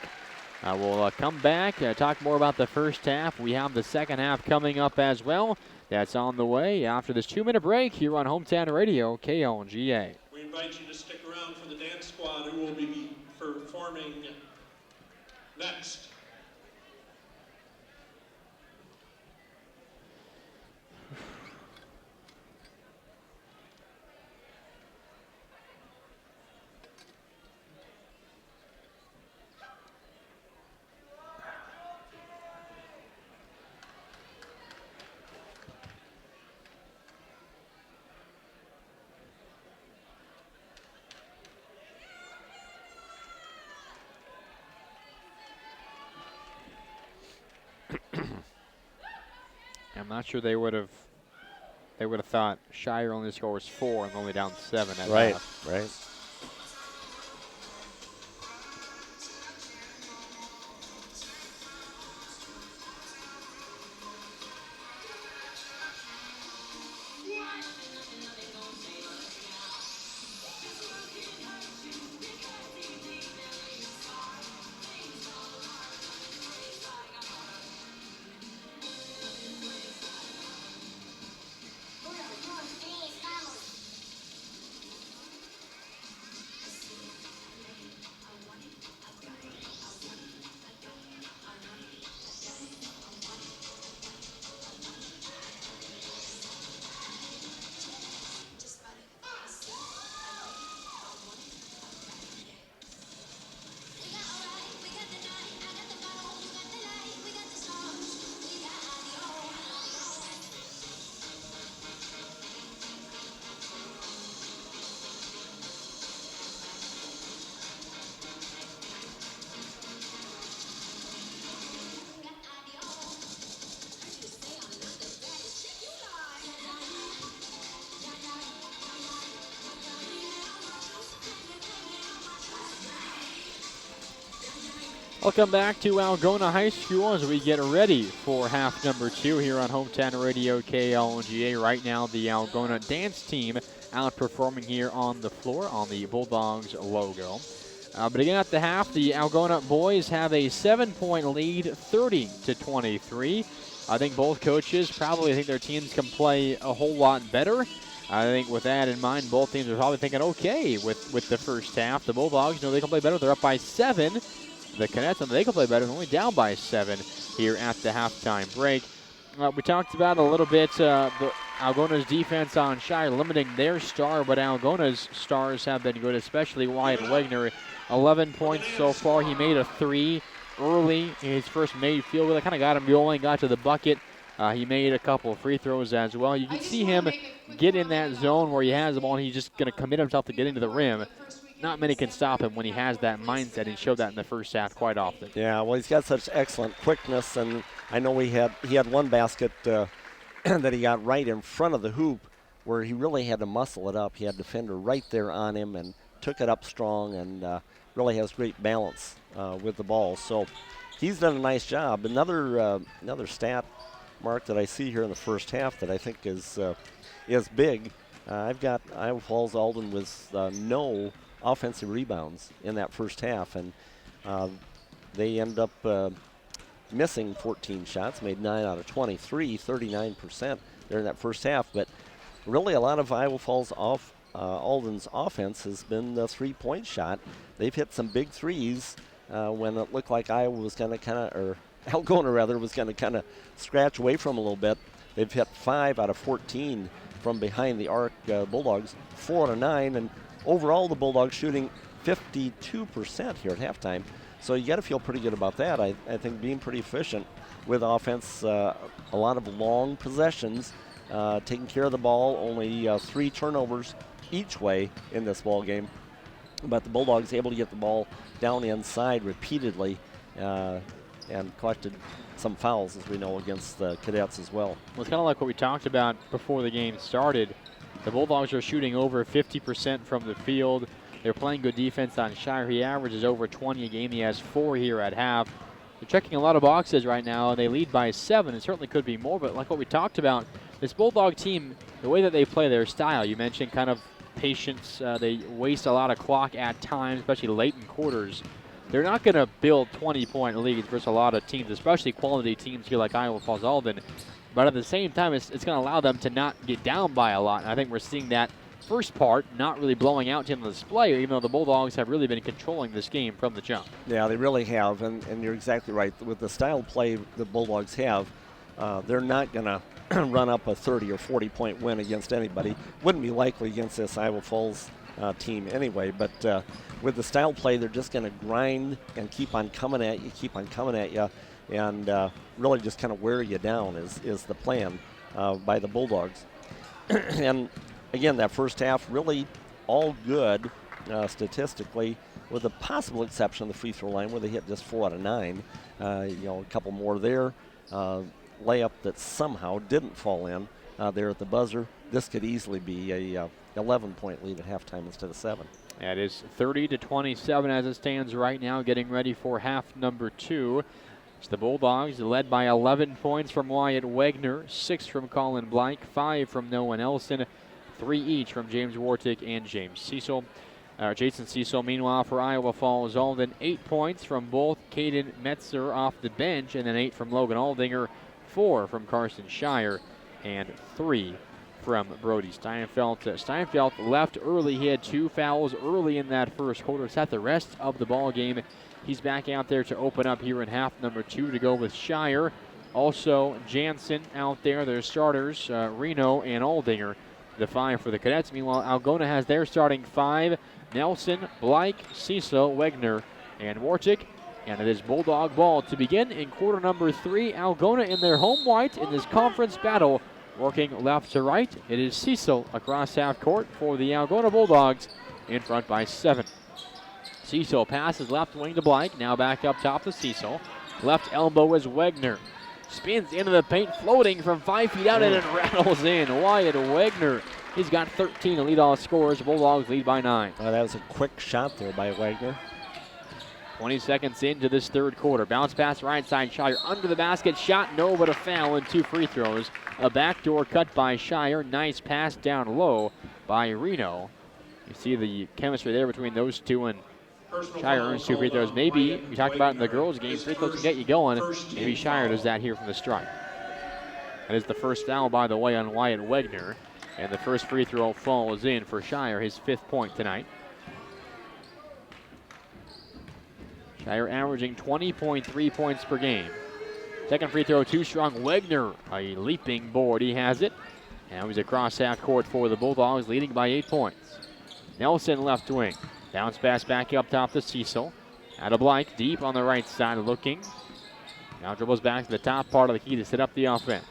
We'll come back, talk more about the first half. We have the second half coming up as well. That's on the way after this 2-minute break here on Hometown Radio, KLGA. We invite you to stick around for the dance squad who will be performing next. I'm not sure they would have thought Shire only scores 4 and only down 7 at Right, half. right. Welcome back to Algona High School as we get ready for half number 2 here on Hometown Radio KLGA. Right now, the Algona dance team outperforming here on the floor on the Bulldogs logo. But again, at the half, the Algona boys have a 7-point lead, 30-23. I think both coaches probably think their teams can play a whole lot better. I think with that in mind, both teams are probably thinking, okay, with the first half. The Bulldogs, they can play better. They're up by 7. The Cadets, they can play better. They're only down by 7 here at the halftime break. We talked about a little bit the Algona's defense on Shire limiting their star, but Algona's stars have been good, especially Wyatt Wegner. 11 points so far. He made a 3 early in his first made field goal. That kind of got him going, got to the bucket. He made a couple of free throws as well. You can see him get in that zone where he has the ball, and he's just going to commit himself to getting to the rim. Not many can stop him when he has that mindset. He showed that in the first half quite often. Yeah, well, he's got such excellent quickness, and I know he had one basket that he got right in front of the hoop where he really had to muscle it up. He had a defender right there on him and took it up strong, and really has great balance with the ball. So he's done a nice job. Another stat, Mark, that I see here in the first half that I think is big. I've got Iowa Falls-Alden with no offensive rebounds in that first half, and they end up missing 14 shots, made 9 out of 23, 39% there in that first half. But really a lot of Iowa Falls-Alden's offense has been the three-point shot. They've hit some big threes when it looked like Iowa was going to or Algona rather, was going to kind of scratch away from a little bit. They've hit 5 out of 14 from behind the arc. Bulldogs 4 out of 9, and overall the Bulldogs shooting 52% here at halftime. So you got to feel pretty good about that. I think being pretty efficient with offense, a lot of long possessions, taking care of the ball, only 3 turnovers each way in this ball game. But the Bulldogs able to get the ball down inside repeatedly and collected some fouls, as we know, against the Cadets as well. Well, it's kind of like what we talked about before the game started. The Bulldogs are shooting over 50% from the field. They're playing good defense on Shire. He averages over 20 a game. He has 4 here at half. They're checking a lot of boxes right now. They lead by 7. It certainly could be more, but like what we talked about, this Bulldog team, the way that they play their style, you mentioned kind of patience. They waste a lot of clock at times, especially late in quarters. They're not going to build 20-point leads versus a lot of teams, especially quality teams here like Iowa Falls-Alden. But at the same time, it's going to allow them to not get down by a lot. And I think we're seeing that first part not really blowing out in the display, even though the Bulldogs have really been controlling this game from the jump. Yeah, they really have, and you're exactly right. With the style of play the Bulldogs have, they're not going to run up a 30 or 40-point win against anybody. Wouldn't be likely against this Iowa Falls team anyway, but with the style play, they're just going to grind and keep on coming at you, and really just kind of wear you down is the plan by the Bulldogs. And again, that first half really all good statistically, with the possible exception of the free throw line where they hit just 4 out of 9. A couple more there. Layup that somehow didn't fall in there at the buzzer. This could easily be a 11-point lead at halftime instead of 7. It is 30-27 as it stands right now, getting ready for half number 2. It's the Bulldogs led by 11 points from Wyatt Wegner, 6 from Colin Blank, 5 from Noah Nelson, 3 each from James Wartick and James Cecil. Jason Cecil, meanwhile, for Iowa Falls-Alden, 8 points from both Caden Metzer off the bench, and then 8 from Logan Aldinger, 4 from Carson Shire, and 3 from Brody Steinfeld. Steinfeld left early. He had 2 fouls early in that first quarter. Set the rest of the ball game. He's back out there to open up here in half number 2 to go with Shire. Also, Jansen out there, their starters, Reno and Aldinger, the 5 for the Cadets. Meanwhile, Algona has their starting 5, Nelson, Blake, Cecil, Wegner, and Wartick. And it is Bulldog ball to begin in quarter number 3. Algona in their home white in this conference battle, working left to right. It is Cecil across half court for the Algona Bulldogs, in front by 7. Cecil passes left wing to Blank, now back up top to Cecil. Left elbow is Wegner. Spins into the paint, floating from 5 feet out, and it rattles in. Wyatt Wegner, he's got 13 to lead all scorers. Bulldogs lead by 9. That was a quick shot there by Wegner. 20 seconds into this third quarter. Bounce pass right side. Shire under the basket. Shot, no, but a foul and 2 free throws. A backdoor cut by Shire. Nice pass down low by Reno. You see the chemistry there between those two, and Shire earns 2 free throws. Maybe, we talked about in the girls' game, free throws can get you going. Maybe Shire does that here from the stripe. That is the first foul, by the way, on Wyatt Wegner. And the first free throw falls in for Shire, his 5th point tonight. Shire averaging 20.3 points per game. Second free throw too strong. Wegner, a leaping board. He has it. Now he's across half court for the Bulldogs, leading by 8 points. Nelson left wing. Bounce pass back up top to Cecil. Out of Blythe, deep on the right side, looking. Now dribbles back to the top part of the key to set up the offense.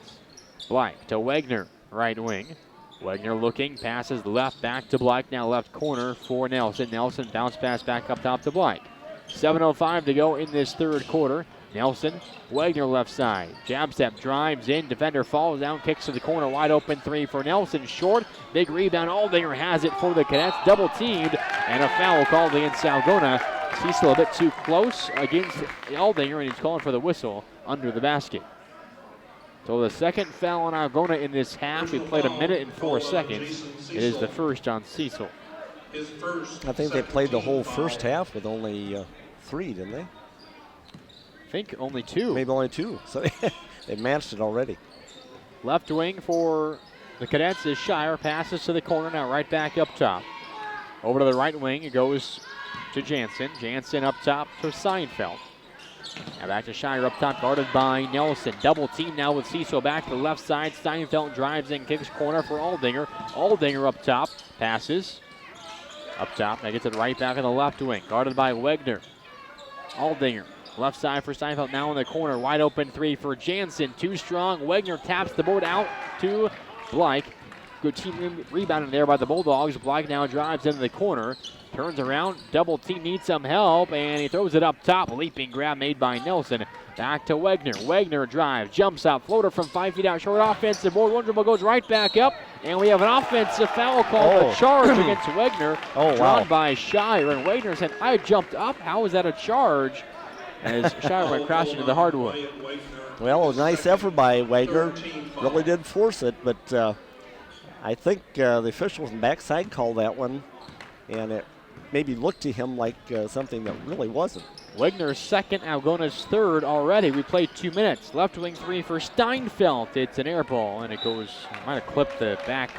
Blythe to Wegner, right wing. Wegner looking, passes left back to Blythe. Now left corner for Nelson. Nelson bounce pass back up top to Blythe. 7:05 to go in this third quarter. Nelson, Wegner left side. Jab step, drives in. Defender falls down, kicks to the corner. Wide open 3 for Nelson. Short, big rebound. Aldinger has it for the Cadets. Double teamed, and a foul called against Algona. Cecil a bit too close against Aldinger, and he's calling for the whistle under the basket. So the second foul on Algona in this half. We played 1 minute and 4 seconds. It is the first on Cecil. I think they played the whole first half with only 3, didn't they? I think only 2. Maybe only 2. So they matched it already. Left wing for the Cadets is Shire. Passes to the corner, now right back up top. Over to the right wing, it goes to Jansen. Jansen up top to Seinfeld. Now back to Shire up top, guarded by Nelson. Double team now with Cecil back to the left side. Steinfeld drives in, kicks corner for Aldinger. Aldinger up top, passes. Up top, now gets it right back on the left wing. Guarded by Wegner. Aldinger, left side for Steinfeld, now in the corner. Wide open 3 for Jansen. Too strong. Wegner taps the board out to Blythe. Good team rebounding there by the Bulldogs. Blythe now drives into the corner. Turns around, double team needs some help, and he throws it up top. Leaping grab made by Nelson. Back to Wegner. Wegner drives, jumps out, floater from 5 feet out. Short offensive board. One dribble goes right back up, and we have an offensive foul called. A charge against Wegner. Drawn by Shire, and Wegner said, I jumped up. How is that a charge? As Shire went crashing into the hardwood. Well, a nice effort by Wegner. Really did force it, but I think the officials in backside called that one, and it maybe looked to him like something that really wasn't. Wegner's second, Algona's third already. We played 2 minutes. Left wing 3 for Steinfeld. It's an air ball, and it goes, might have clipped the back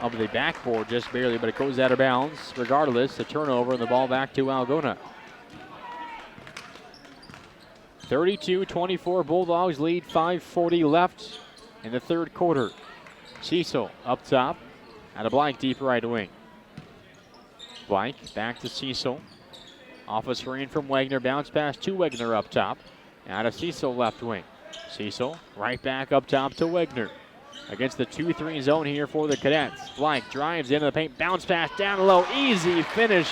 of the backboard just barely, but it goes out of bounds. Regardless, a turnover and the ball back to Algona. 32-24, Bulldogs lead, 5:40 left in the third quarter. Cecil up top, out of Blank, deep right wing. Blank back to Cecil. Off a screen from Wegner, bounce pass to Wegner up top. Out of Cecil left wing. Cecil right back up top to Wegner. Against the 2-3 zone here for the Cadets. Blank drives into the paint, bounce pass down low. Easy finish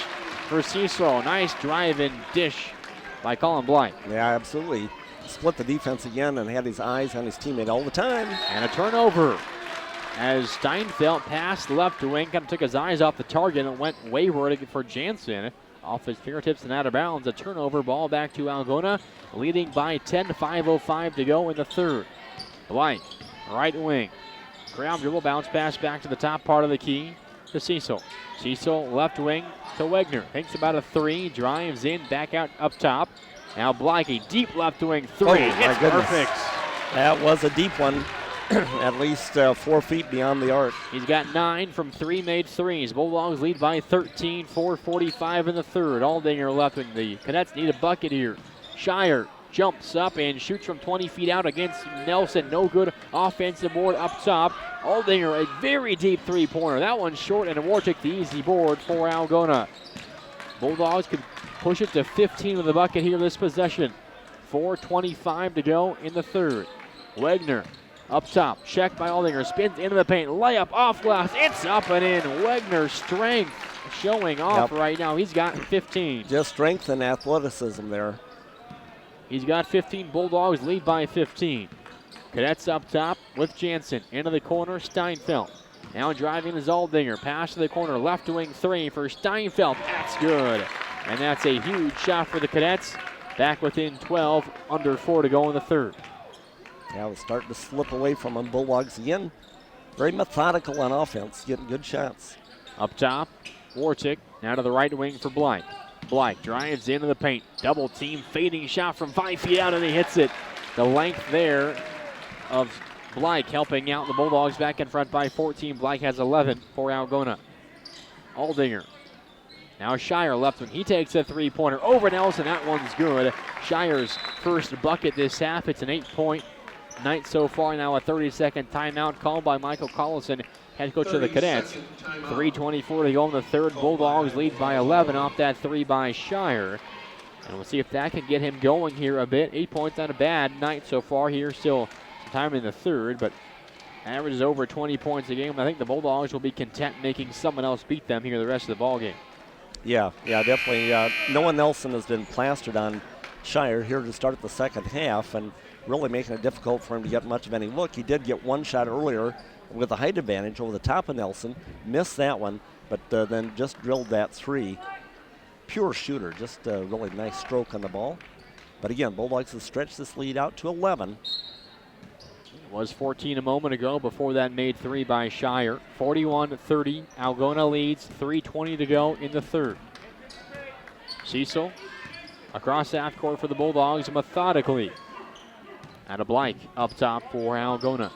for Cecil. Nice drive and dish by Colin Blank. Yeah, absolutely. Split the defense again and had his eyes on his teammate all the time. And a turnover. As Steinfeld passed left wing, kind of took his eyes off the target and went wayward for Jansen. Off his fingertips and out of bounds. A turnover, ball back to Algona, leading by 10, 5:05 to go in the third. Blank, right wing. Ground dribble, bounce pass back to the top part of the key to Cecil. Cecil left wing to Wegner. Thinks about a 3, drives in, back out up top. Now Blank, a deep left wing 3. Hits perfect. That was a deep one. At least 4 feet beyond the arc. He's got 9 from 3 made threes. Bulldogs lead by 13, 4:45 in the third. Aldinger left wing. The Cadets need a bucket here. Shire jumps up and shoots from 20 feet out against Nelson. No good offensive board up top. Aldinger, a very deep three-pointer. That one's short, and Award took the easy board for Algona. Bulldogs could push it to 15 with the bucket here this possession. 4:25 to go in the third. Wegner up top, checked by Aldinger, spins into the paint, layup off glass, it's up and in. Wegner's strength showing off right now. He's got 15. Just strength and athleticism there. He's got 15. Bulldogs lead by 15. Cadets up top with Jansen. Into the corner, Steinfeld. Now driving is Aldinger. Pass to the corner, left wing 3 for Steinfeld. That's good. And that's a huge shot for the Cadets. Back within 12, under 4 to go in the third. Yeah, we're starting to slip away from them. Bulldogs again, very methodical on offense, getting good shots. Up top, Wartick, now to the right wing for Blythe. Blythe drives into the paint. Double team, fading shot from 5 feet out, and he hits it. The length there of Blythe helping out the Bulldogs back in front by 14. Blythe has 11 for Algona. Aldinger. Now Shire left wing. He takes a three-pointer over Nelson. That one's good. Shire's first bucket this half. It's an 8-point night so far. Now a 30-second timeout called by Michael Collison, head coach of the Cadets. 3:24 to go in the third. Bulldogs lead by 11 off that three by Shire. And we'll see if that can get him going here a bit. 8 points, not a bad night so far here. Still some time in the third, but averages over 20 points a game. I think the Bulldogs will be content making someone else beat them here the rest of the ball game. Yeah, definitely. Noah Nelson has been plastered on Shire here to start the second half and really making it difficult for him to get much of any look. He did get one shot earlier with a height advantage over the top of Nelson. Missed that one, but then just drilled that three. Pure shooter, just a really nice stroke on the ball. But again, Bulldogs have stretched this lead out to 11. It was 14 a moment ago. Before that, made three by Shire. 41-30. Algona leads. 3:20 to go in the third. Cecil across half court for the Bulldogs methodically. Out of Blythe up top for Algona.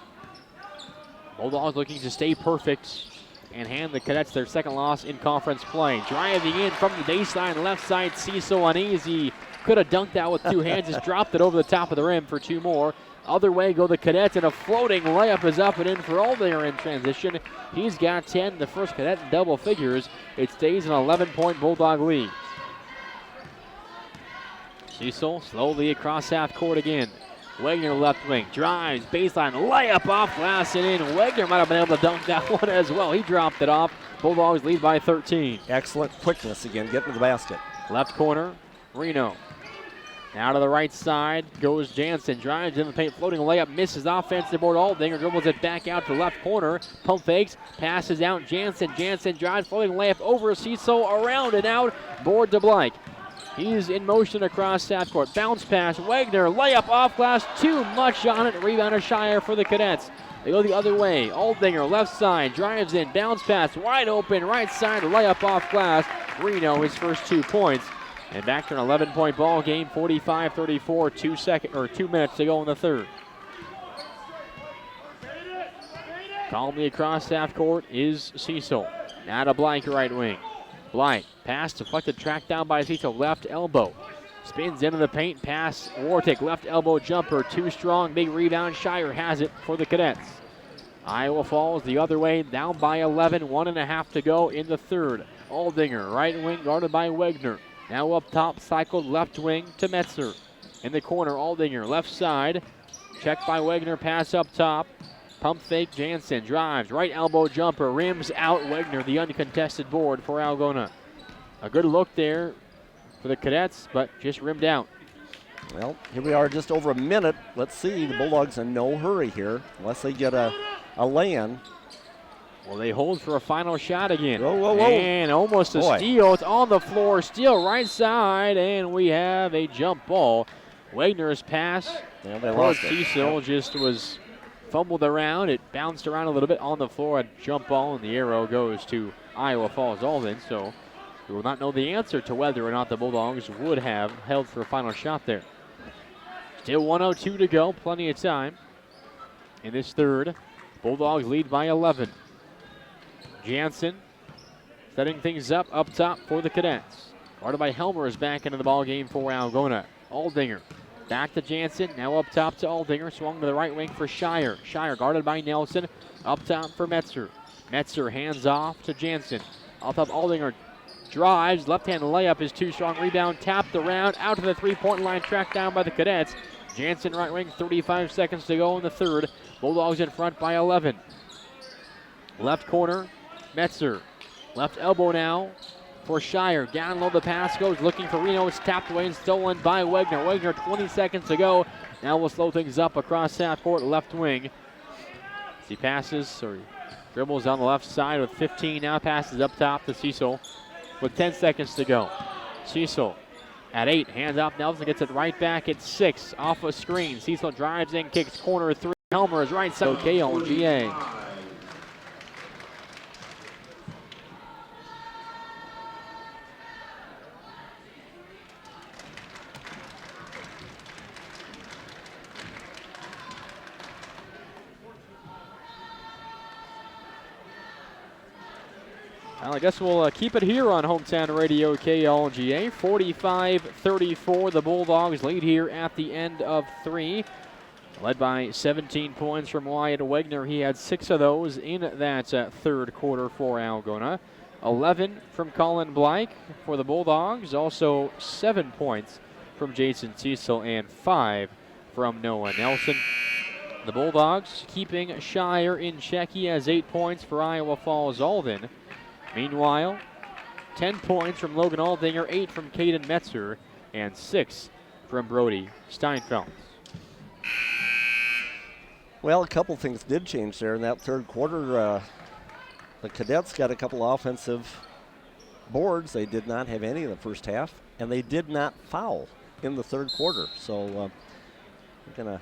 Bulldogs looking to stay perfect and hand the Cadets their second loss in conference play. Driving in from the baseline, left side, Cecil uneasy. Could have dunked out with two hands, just dropped it over the top of the rim for two more. Other way go the Cadets, and a floating layup is up and in for Aldinger in transition. He's got 10, the first Cadet in double figures. It stays an 11-point Bulldog lead. Cecil slowly across half court again. Wagner left wing, drives, baseline, layup off glass and in. Wagner might have been able to dunk that one as well. He dropped it off. Bulldogs lead by 13. Excellent quickness again, getting to the basket. Left corner, Reno. Now to the right side goes Jansen. Drives in the paint, floating layup, misses offensive board. Aldinger dribbles it back out to left corner. Pump fakes, passes out Jansen. Jansen drives, floating layup over Cecil, around and out. Board to Blythe. He's in motion across half court. Bounce pass, Wagner, layup off glass. Too much on it. Rebound of Shire for the Cadets. They go the other way. Aldinger left side, drives in, bounce pass, wide open, right side, layup off glass. Reno his first 2 points. And back to an 11-point ball game, 45-34, 2 minutes to go in the third. Calmly across half court is Cecil. Now to Blythe, right wing. Blythe, pass deflected, tracked down by Cecil, left elbow. Spins into the paint, pass, Wartick, left elbow jumper, too strong, big rebound. Shire has it for the Cadets. Iowa Falls the other way, down by 11, 1.5 to go in the third. Aldinger, right wing, guarded by Wagner. Now up top, cycled left wing to Metzer. In the corner, Aldinger, left side. Checked by Wagner, pass up top. Pump fake, Jansen drives, right elbow jumper, rims out. Wagner, the uncontested board for Algona. A good look there for the Cadets, but just rimmed out. Well, here we are just over a minute. Let's see, the Bulldogs in no hurry here, unless they get a lay-in. Well, they hold for a final shot again. Whoa, whoa, whoa. And almost a steal. It's on the floor, steal right side, and we have a jump ball. Wagner's pass. Yeah, they lost it. Cecil just was fumbled around. It bounced around a little bit on the floor. A jump ball, and the arrow goes to Iowa Falls-Alden. So we will not know the answer to whether or not the Bulldogs would have held for a final shot there. Still 1:02 to go. Plenty of time in this third. Bulldogs lead by 11. Jansen setting things up top for the Cadets. Guarded by Helmer is back into the ball game for Algona. Aldinger back to Jansen, now up top to Aldinger, swung to the right wing for Shire. Shire guarded by Nelson, up top for Metzer. Metzer hands off to Jansen. Up top, Aldinger drives, left-hand layup is too strong, rebound tapped around, out to the three-point line, tracked down by the Cadets. Jansen right wing, 35 seconds to go in the third. Bulldogs in front by 11. Left corner, Metzer. Left elbow now for Shire. Down low the pass goes, looking for Reno. It's tapped away and stolen by Wagner. Wagner 20 seconds to go. Now we'll slow things up across half court, left wing. As he passes, or dribbles on the left side with 15. Now passes up top to Cecil with 10 seconds to go. Cecil at 8, hands off Nelson, gets it right back at 6, off a screen. Cecil drives in, kicks corner 3. Helmer is right side. KLGA. Well, I guess we'll keep it here on Hometown Radio KLGA. 45-34, the Bulldogs lead here at the end of 3. Led by 17 points from Wyatt Wegner. He had 6 of those in that third quarter for Algona. 11 from Colin Blake for the Bulldogs. Also 7 points from Jason Cecil and 5 from Noah Nelson. The Bulldogs keeping Shire in check. He has 8 points for Iowa Falls-Alden. Meanwhile, 10 points from Logan Aldinger, 8 from Caden Metzer, and 6 from Brody Steinfeld. Well, a couple things did change there in that third quarter. The Cadets got a couple offensive boards. They did not have any in the first half, and they did not foul in the third quarter. So we're going to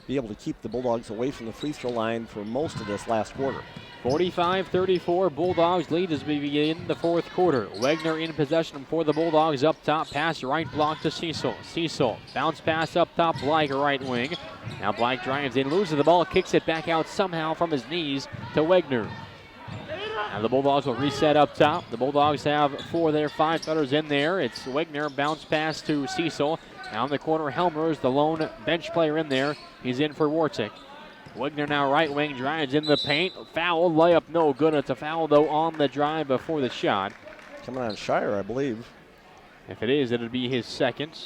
be able to keep the Bulldogs away from the free throw line for most of this last quarter. 45-34, Bulldogs lead as we begin the fourth quarter. Wegner in possession for the Bulldogs up top. Pass right block to Cecil. Cecil, bounce pass up top, Blake right wing. Now Blake drives in, loses the ball, kicks it back out somehow from his knees to Wegner. Now the Bulldogs will reset up top. The Bulldogs have 4 of their 5 cutters in there. It's Wegner, bounce pass to Cecil. Down the corner, Helmer is the lone bench player in there. He's in for Wartic. Wegner now right wing, drives in the paint. Foul, layup no good. It's a foul, though, on the drive before the shot. Coming on Shire, I believe. If it is, it'll be his second.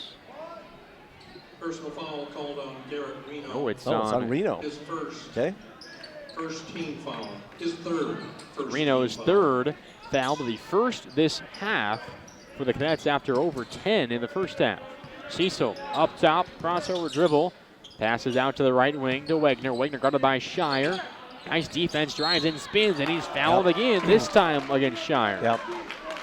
Personal foul called on Garrett Reno. Oh, it's on Reno. His first. Okay. First team foul. His third. Reno's third foul, the first this half for the Cadets after over 10 in the first half. Cecil up top, crossover dribble. Passes out to the right wing to Wegner. Wegner guarded by Shire. Nice defense, drives in, spins, and he's fouled again, this time against Shire. Yep.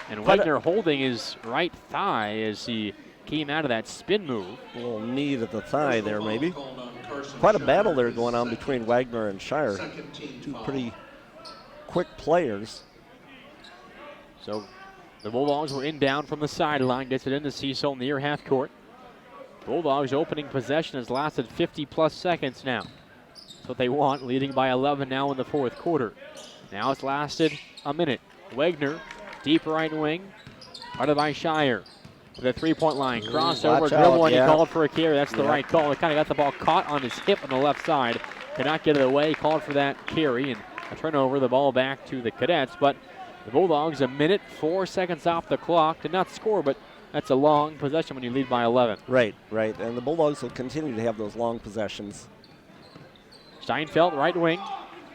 And Wegner holding his right thigh as he came out of that spin move. A little knee to the thigh there, maybe. Quite a battle there going on between Wagner and Shire. 2 pretty quick players. So the Bulldogs were inbound from the sideline. Gets it into Cecil near half court. Bulldogs opening possession has lasted 50-plus seconds now. That's what they want, leading by 11 now in the fourth quarter. Now it's lasted a minute. Wegner, deep right wing, guarded by Shire. To the three-point line, crossover dribble, and he called for a carry. That's the right call. He kind of got the ball caught on his hip on the left side. Could not get it away, called for that carry, and a turnover, the ball back to the Cadets. But the Bulldogs, a minute, 4 seconds off the clock. Did not score, but that's a long possession when you lead by 11. Right. And the Bulldogs will continue to have those long possessions. Steinfeld, right wing.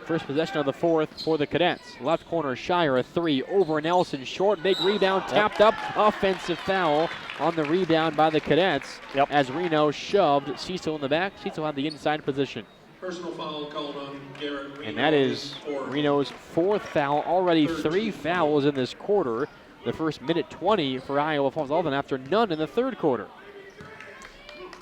First possession of the fourth for the Cadets. Left corner, Shire, a 3 over Nelson. Short, big rebound, tapped up. Offensive foul on the rebound by the Cadets as Reno shoved Cecil in the back. Cecil had the inside position. Personal foul called on Garrett Reno. And that is Reno's 4th foul. Already 3 fouls in this quarter. The first minute 20 for Iowa Falls-Alden after none in the third quarter.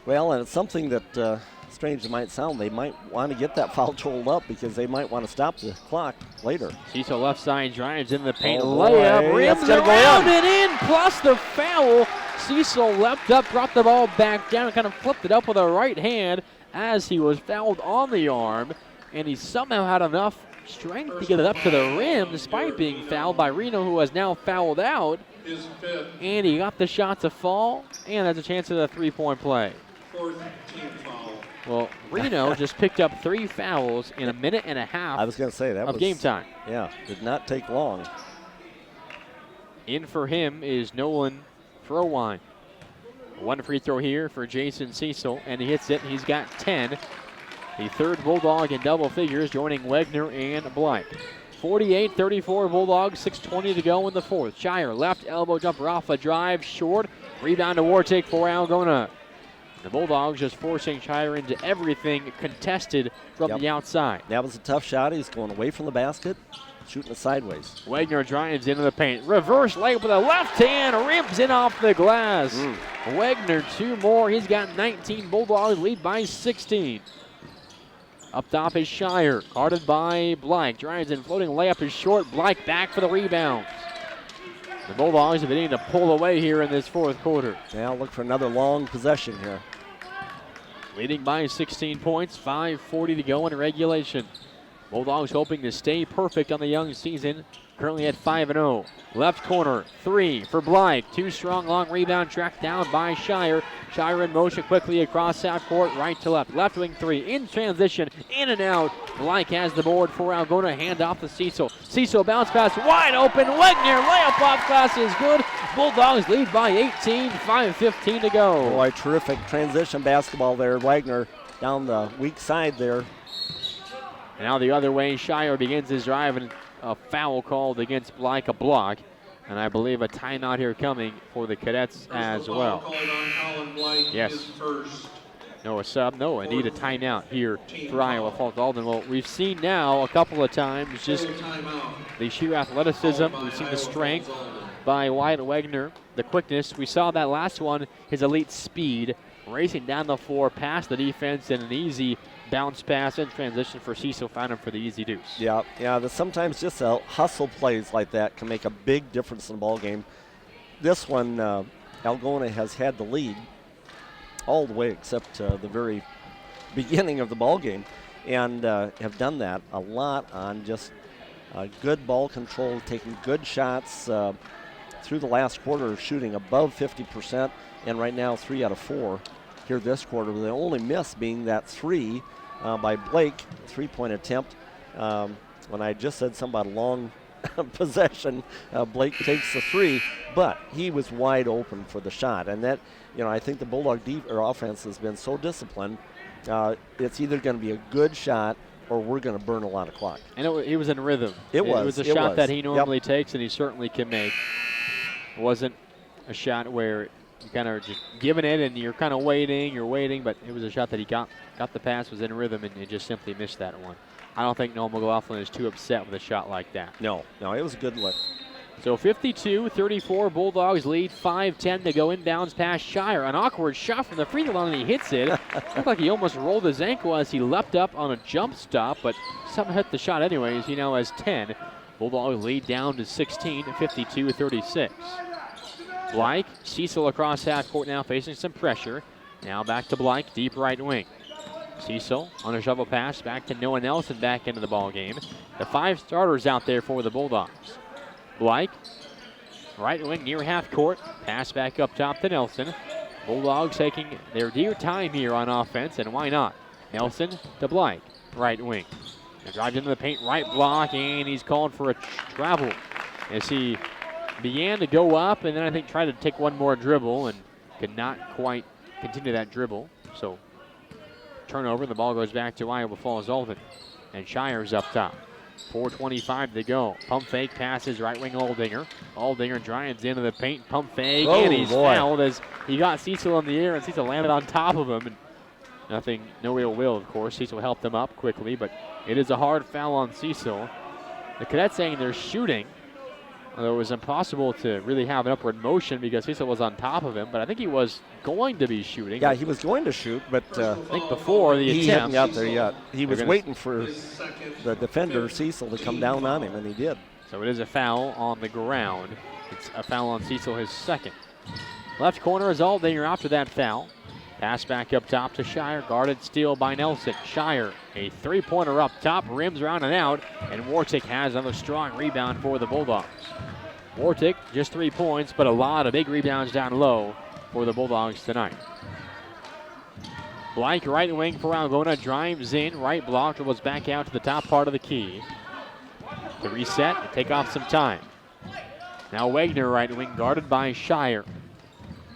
Well, and it's something that, strange it might sound, they might want to get that foul totaled up because they might want to stop the clock later. Cecil left side drives in the paint. Layup, rims around and in, plus the foul. Cecil leapt up, brought the ball back down, kind of flipped it up with a right hand as he was fouled on the arm, and he somehow had enough strength to get it up to the rim despite being fouled by Reno, who has now fouled out. And he got the shot to fall, and has a chance at a 3-point play. Fourth team foul. Well, Reno just picked up 3 fouls in a minute and a half. I was going to say that of game time. Yeah, did not take long. In for him is Nolan Frowine. 1 free throw here for Jason Cecil, and he hits it. He's got 10. The third Bulldog in double figures, joining Wegner and Blake. 48-34 Bulldogs, 6:20 to go in the fourth. Shire, left elbow jumper off a drive, short. Rebound to Wartic for Algona. The Bulldogs just forcing Shire into everything contested from the outside. That was a tough shot. He's going away from the basket. shooting it sideways. Wagner drives into the paint. Reverse layup with a left hand, rims in off the glass. Wagner 2 more. He's got 19. Bulldogs lead by 16. Up top is Shire, guarded by Blyke. Drives in, floating layup is short. Blyke back for the rebound. The Bulldogs have been needing to pull away here in this fourth quarter. Now look for another long possession here. Leading by 16 points, 5:40 to go in regulation. Bulldogs hoping to stay perfect on the young season. Currently at 5-0. Left corner, 3 for Blyke. 2 strong, long rebound tracked down by Shire. Shire in motion quickly across half court, right to left. Left wing 3 in transition, in and out. Blyke has the board for Algona. Hand off to Cecil. Cecil bounce pass wide open. Wagner layup off glass is good. Bulldogs lead by 18. 5:15 to go. Boy, terrific transition basketball there. Wagner down the weak side there. Now the other way, Shire begins his drive, and a foul called against Blyke, a block. And I believe a timeout here coming for the Cadets as well. Yes. No, a sub. No, indeed a timeout here for Iowa Falls-Alden. Well, we've seen now a couple of times just the sheer athleticism. We've seen the strength by Wyatt Wagner, the quickness. We saw that last one, his elite speed, racing down the floor past the defense, and an easy bounce pass in transition for Cecil, found him for the easy deuce. Yeah, sometimes just hustle plays like that can make a big difference in the ball game. This one, Algona has had the lead all the way except the very beginning of the ball game, and have done that a lot on just good ball control, taking good shots through the last quarter, shooting above 50%, and right now 3 out of 4 here this quarter. The only miss being that 3 by Blake, 3-point attempt. When I just said something about a long possession, Blake takes the 3, but he was wide open for the shot. And that, I think the Bulldog offense has been so disciplined. It's either going to be a good shot or we're going to burn a lot of clock. And it was in rhythm. It was a it shot was. that he normally takes, and he certainly can make. It wasn't a shot where you kind of just giving it and you're kind of waiting, but it was a shot that he got the pass, was in rhythm, and it just simply missed that one. I don't think Noah McLaughlin is too upset with a shot like that. No, it was a good look. So 52-34, Bulldogs lead, 5:10 to go. Inbounds past Shire. An awkward shot from the free throw line, and he hits it. Looked like he almost rolled his ankle as he leapt up on a jump stop, but somehow hit the shot anyways. He now has 10. Bulldogs lead down to 16, 52-36. Blyke, Cecil across half court now, facing some pressure. Now back to Blyke, deep right wing. Cecil on a shovel pass back to Noah Nelson, back into the ball game. The 5 starters out there for the Bulldogs. Blyke, right wing near half court, pass back up top to Nelson. Bulldogs taking their dear time here on offense, and why not? Nelson to Blyke, right wing. He drives into the paint, right block, and he's called for a travel as he began to go up, and then I think tried to take one more dribble and could not quite continue that dribble. So turnover, the ball goes back to Iowa Falls-Alden, and Shire's up top. 4:25 to go. Pump fake passes right wing Aldinger. Aldinger drives into the paint, pump fake, and he's fouled as he got Cecil in the air, and Cecil landed on top of him. And no ill will, of course. Cecil helped him up quickly, but it is a hard foul on Cecil. The Cadets saying they're shooting, although it was impossible to really have an upward motion because Cecil was on top of him, but I think he was going to be shooting. Yeah, he was going to shoot, but I think before the he attempt. hadn't got there yet. He was waiting for the defender, Cecil, to come down on him, and he did. So it is a foul on the ground. It's a foul on Cecil, his second. Left corner is Aldinger after that foul. Pass back up top to Shire, guarded steal by Nelson. Shire, a 3-pointer up top, rims around and out, and Wartick has another strong rebound for the Bulldogs. Wartick, just 3 points, but a lot of big rebounds down low for the Bulldogs tonight. Blyke, right wing for Algona, drives in, right block, dribbles back out to the top part of the key. To reset and take off some time. Now Wagner, right wing, guarded by Shire.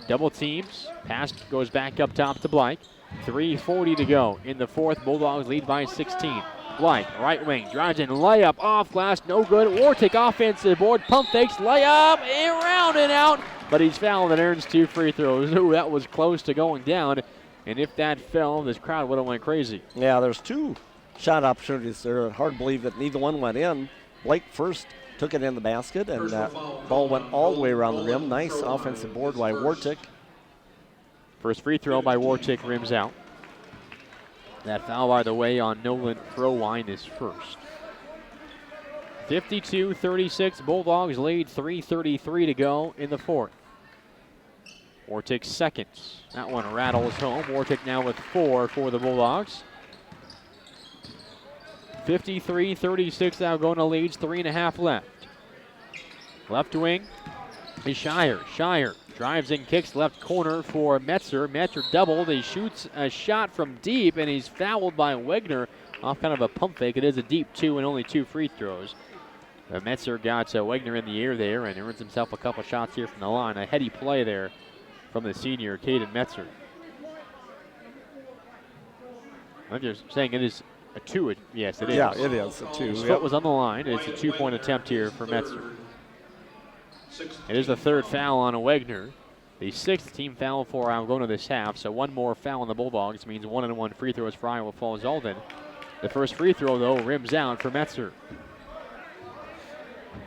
Double teams, pass goes back up top to Blyke. 3:40 to go in the fourth. Bulldogs lead by 16. Blyke, right wing, drives in, layup, off glass, no good. Wartick offensive board, pump fakes, layup, around and out. But he's fouled and earns 2 free throws. Ooh, that was close to going down. And if that fell, this crowd would have went crazy. Yeah, there's 2 shot opportunities there. Hard to believe that neither one went in. Blake first took it in the basket, and that ball went all the way around the rim. Nice offensive board by Wartic. First free throw by Wartic rims out. That foul, by the way, on Nolan Frowine is first. 52-36, Bulldogs lead, 3:33 to go in the fourth. Wartic seconds. That one rattles home. Wartic now with 4 for the Bulldogs. 53-36, Algona leads, 3.5 left. Left wing is Shire. Shire drives and kicks left corner for Metzer. Metzer doubled. He shoots a shot from deep, and he's fouled by Wegner off kind of a pump fake. It is a deep 2 and only 2 free throws. Metzer got Wegner in the air there and earns himself a couple shots here from the line. A heady play there from the senior, Caden Metzer. I'm just saying it is a 2. Yes, it is. Yeah, it is a 2. His foot was on the line. It's a 2-point attempt here for Metzer. It is the third foul on Wegner. The 6th team foul for Algona this half, so one more foul on the Bulldogs means 1-1 free throws for Iowa Falls-Alden. The first free throw, though, rims out for Metzer.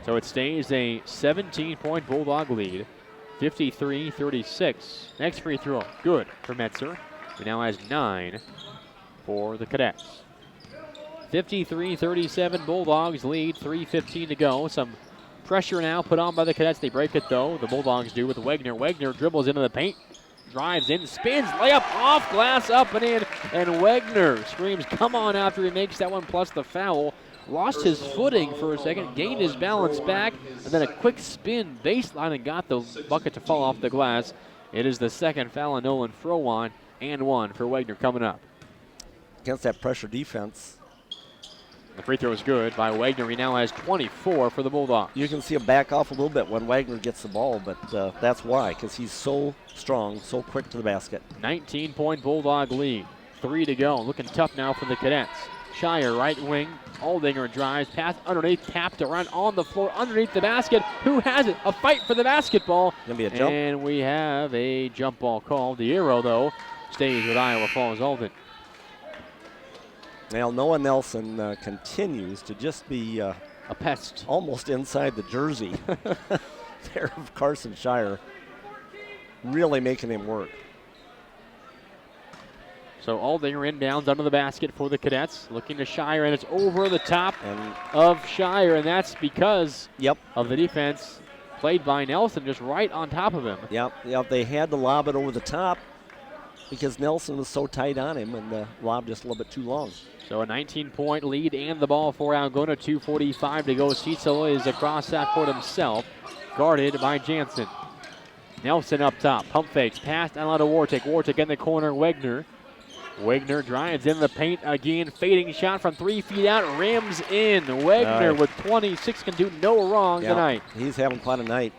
So it stays a 17-point Bulldog lead, 53-36. Next free throw, good for Metzer. He now has 9 for the Cadets. 53-37, Bulldogs lead, 3:15 to go. Some pressure now put on by the Cadets. They break it, though. The Bulldogs do with Wegner. Wegner dribbles into the paint, drives in, spins, layup off glass, up and in, and Wegner screams, come on, after he makes that one plus the foul. Lost his footing for a second, gained his balance back, and then a quick spin baseline and got the bucket to fall off the glass. It is the second foul on Nolan Frowine, and 1 for Wegner coming up. Against that pressure defense. The free throw is good by Wegner. He now has 24 for the Bulldogs. You can see him back off a little bit when Wagner gets the ball, but that's why, because he's so strong, so quick to the basket. 19-point Bulldog lead. 3 to go. Looking tough now for the Cadets. Shire, right wing. Aldinger drives, pass underneath, tapped around on the floor, underneath the basket. Who has it? A fight for the basketball. Gonna be a jump. And we have a jump ball called. The arrow, though, stays with Iowa Falls-Alden. Now, Noah Nelson continues to just be a pest. Almost inside the jersey there of Carson Shire. Really making him work. So Aldinger inbounds under the basket for the Cadets. Looking to Shire, and it's over the top of Shire, and that's because of the defense played by Nelson just right on top of him. Yep, they had to lob it over the top because Nelson was so tight on him, and the lob just a little bit too long. So a 19-point lead and the ball for Algona. 2:45 to go. Cecil is across that court himself, guarded by Jansen. Nelson up top, pump fakes, pass down to Wartic. Wartic in the corner, Wegner. Wegner drives in the paint again, fading shot from 3 feet out, rims in. Wegner with 26 can do no wrong tonight. He's having quite a night.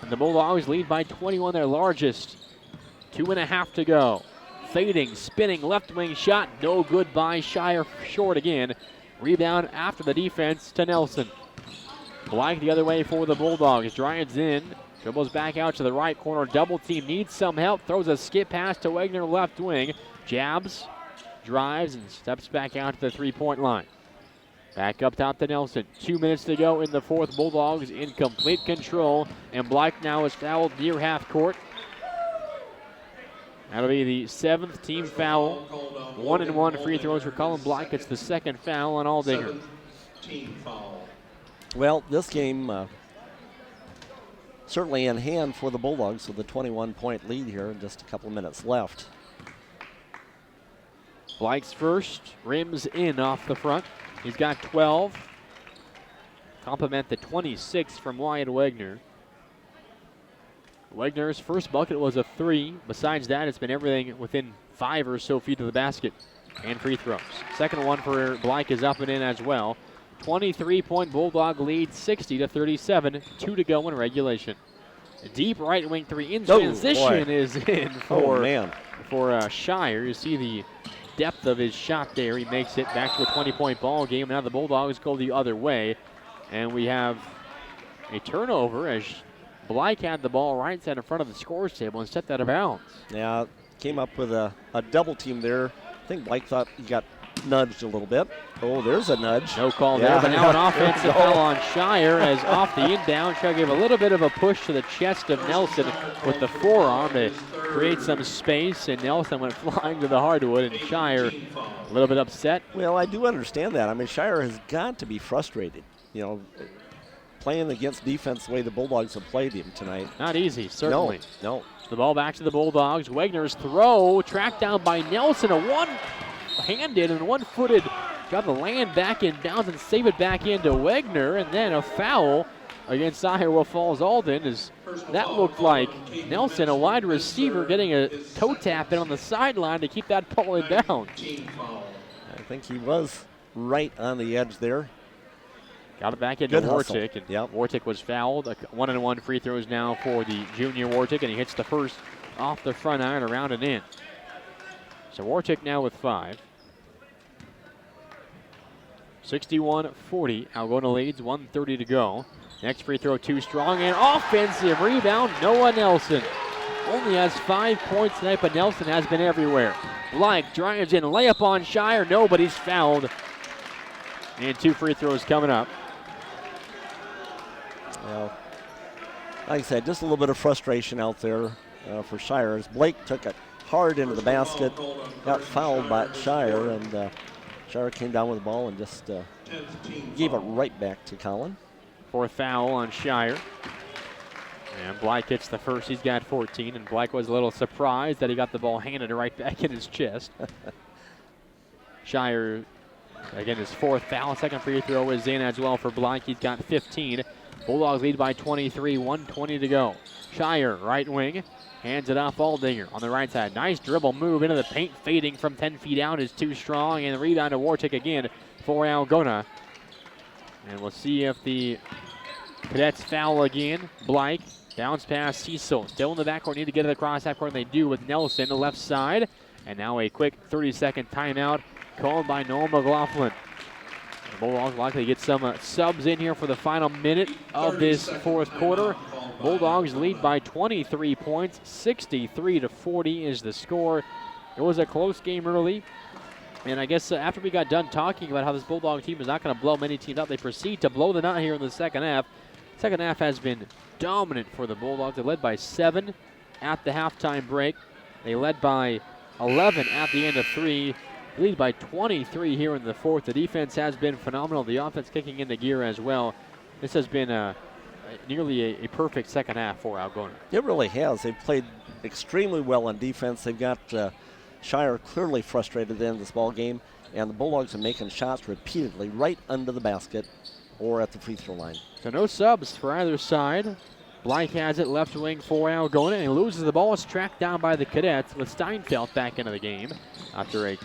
And the Bulldogs lead by 21, their largest. 2.5 to go. Fading, spinning, left wing shot, no good by Shire, short again. Rebound after the defense to Nelson. Blank the other way for the Bulldogs, drives in, dribbles back out to the right corner, double team, needs some help, throws a skip pass to Wegner left wing. Jabs, drives, and steps back out to the three-point line. Back up top to Nelson. 2 minutes to go in the fourth. Bulldogs in complete control, and Blythe now is fouled near half court. That'll be the 7th team foul. 1-1 free throws for Colin Blythe. It's the second foul on Aldinger. Team foul. Well, this game certainly in hand for the Bulldogs with a 21-point lead here and just a couple of minutes left. Blythe's first, rims in off the front. He's got 12. Compliment the 26 from Wyatt Wegner. Wegner's first bucket was a 3. Besides that, it's been everything within 5 or so feet of the basket and free throws. Second one for Blythe is up and in as well. 23-point Bulldog lead, 60-37. 2 to go in regulation. A deep right wing 3 in transition is in for Shire. You see the depth of his shot there. He makes it back to a 20-point ball game. Now the Bulldogs go the other way, and we have a turnover as Blythe had the ball right side in front of the scores table and set that out of bounds. Yeah, came up with a double team there. I think Blythe thought he got nudged a little bit. Oh, there's a nudge. No call Yeah. there, but now an offensive No. foul on Shire as off the inbound. Shire gave a little bit of a push to the chest of Nelson with the forearm to create some space, and Nelson went flying to the hardwood, and Shire a little bit upset. Well, I do understand that. I mean, Shire has got to be frustrated, you know, playing against defense the way the Bulldogs have played him tonight. Not easy, certainly. No. The ball back to the Bulldogs. Wagner's throw, tracked down by Nelson. A one-handed and one-footed. Got the land back in bounds and save it back into Wagner. And then a foul against Iowa Falls-Alden. That looked like Nelson, a wide receiver, getting a toe tap in on the sideline to keep that ball in bounds. I think he was right on the edge there. Got it back into Good hustle. Wartick, and Yep. Wartick was fouled. 1-and-1 free throws now for the junior Wartick, and he hits the first off the front iron around and in. So Wartick now with 5. 61-40. Algona leads, 1:30 to go. Next free throw too strong, and offensive rebound, Noah Nelson. Only has 5 points tonight, but Nelson has been everywhere. Blyke drives in, layup on Shire, nobody's fouled. And 2 free throws coming up. Well, like I said, just a little bit of frustration out there for Shire as Blake took it hard into the basket, got fouled by Shire, and Shire came down with the ball and just gave it right back to Colin. 4th foul on Shire. And Blyke hits the first. He's got 14, and Blyke was a little surprised that he got the ball handed right back in his chest. Shire, again, his 4th foul. 2nd free throw is in as well for Blyke. He's got 15. Bulldogs lead by 23, 1:20 to go. Shire, right wing, hands it off Aldinger on the right side. Nice dribble move into the paint, fading from 10 feet out is too strong, and the rebound to Wartick again for Algona. And we'll see if the Cadets foul again. Blyke, bounce pass Cecil. Still in the backcourt, need to get to the cross half court, and they do with Nelson, the left side. And now a quick 30-second timeout called by Noel McLaughlin. The Bulldogs likely get some subs in here for the final minute of this 4th quarter. Bulldogs lead by 23 points, 63-40 is the score. It was a close game early, and I guess after we got done talking about how this Bulldog team is not going to blow many teams out, they proceed to blow the knot here in the second half. Second half has been dominant for the Bulldogs. They led by 7 at the halftime break. They led by 11 at the end of 3. Lead by 23 here in the 4th. The defense has been phenomenal. The offense kicking into gear as well. This has been nearly a perfect second half for Algona. It really has. They've played extremely well on defense. They've got Shire clearly frustrated at the end of this ball game, and the Bulldogs are making shots repeatedly right under the basket or at the free throw line. So no subs for either side. Blyke has it left wing for Algona, and he loses the ball. It's tracked down by the Cadets with Steinfeld back into the game after a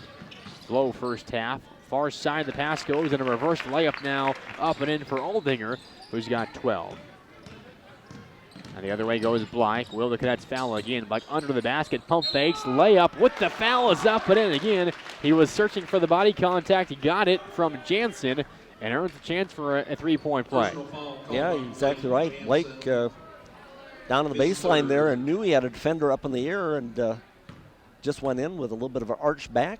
slow first half. Far side, the pass goes in a reverse layup now, up and in for Aldinger, who's got 12. And the other way goes Blyke. Will the Cadets foul again? Blyke under the basket, pump fakes, layup with the foul is up and in again. He was searching for the body contact. He got it from Jansen and earns a chance for a 3-point play. Yeah, exactly right. Blake down on the baseline there and knew he had a defender up in the air and just went in with a little bit of an arch back.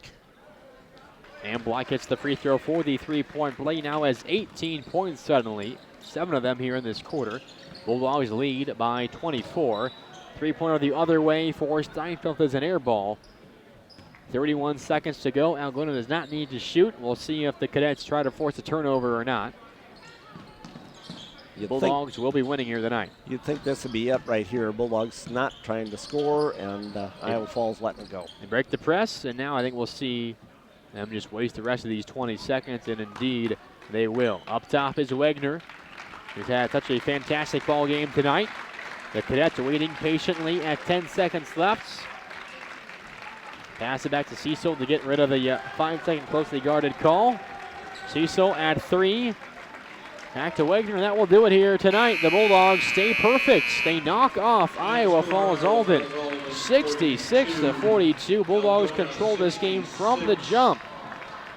And Blyke hits the free throw for the 3-point play. Now has 18 points suddenly, 7 of them here in this quarter. Bulldogs lead by 24. 3-pointer the other way for Steinfeld is an air ball. 31 seconds to go. Algona does not need to shoot. We'll see if the Cadets try to force a turnover or not. Bulldogs will be winning here tonight. You'd think this would be it right here. Bulldogs not trying to score, and Iowa Falls letting it go. They break the press, and now I think we'll see them just waste the rest of these 20 seconds, and indeed they will. Up top is Wagner, who's had such a fantastic ball game tonight. The Cadets are waiting patiently at 10 seconds left. Pass it back to Cecil to get rid of the 5-second closely guarded call. Cecil at 3. Back to Wagner, and that will do it here tonight. The Bulldogs stay perfect. They knock off Iowa Falls-Alden 66-42. Bulldogs control this game from the jump.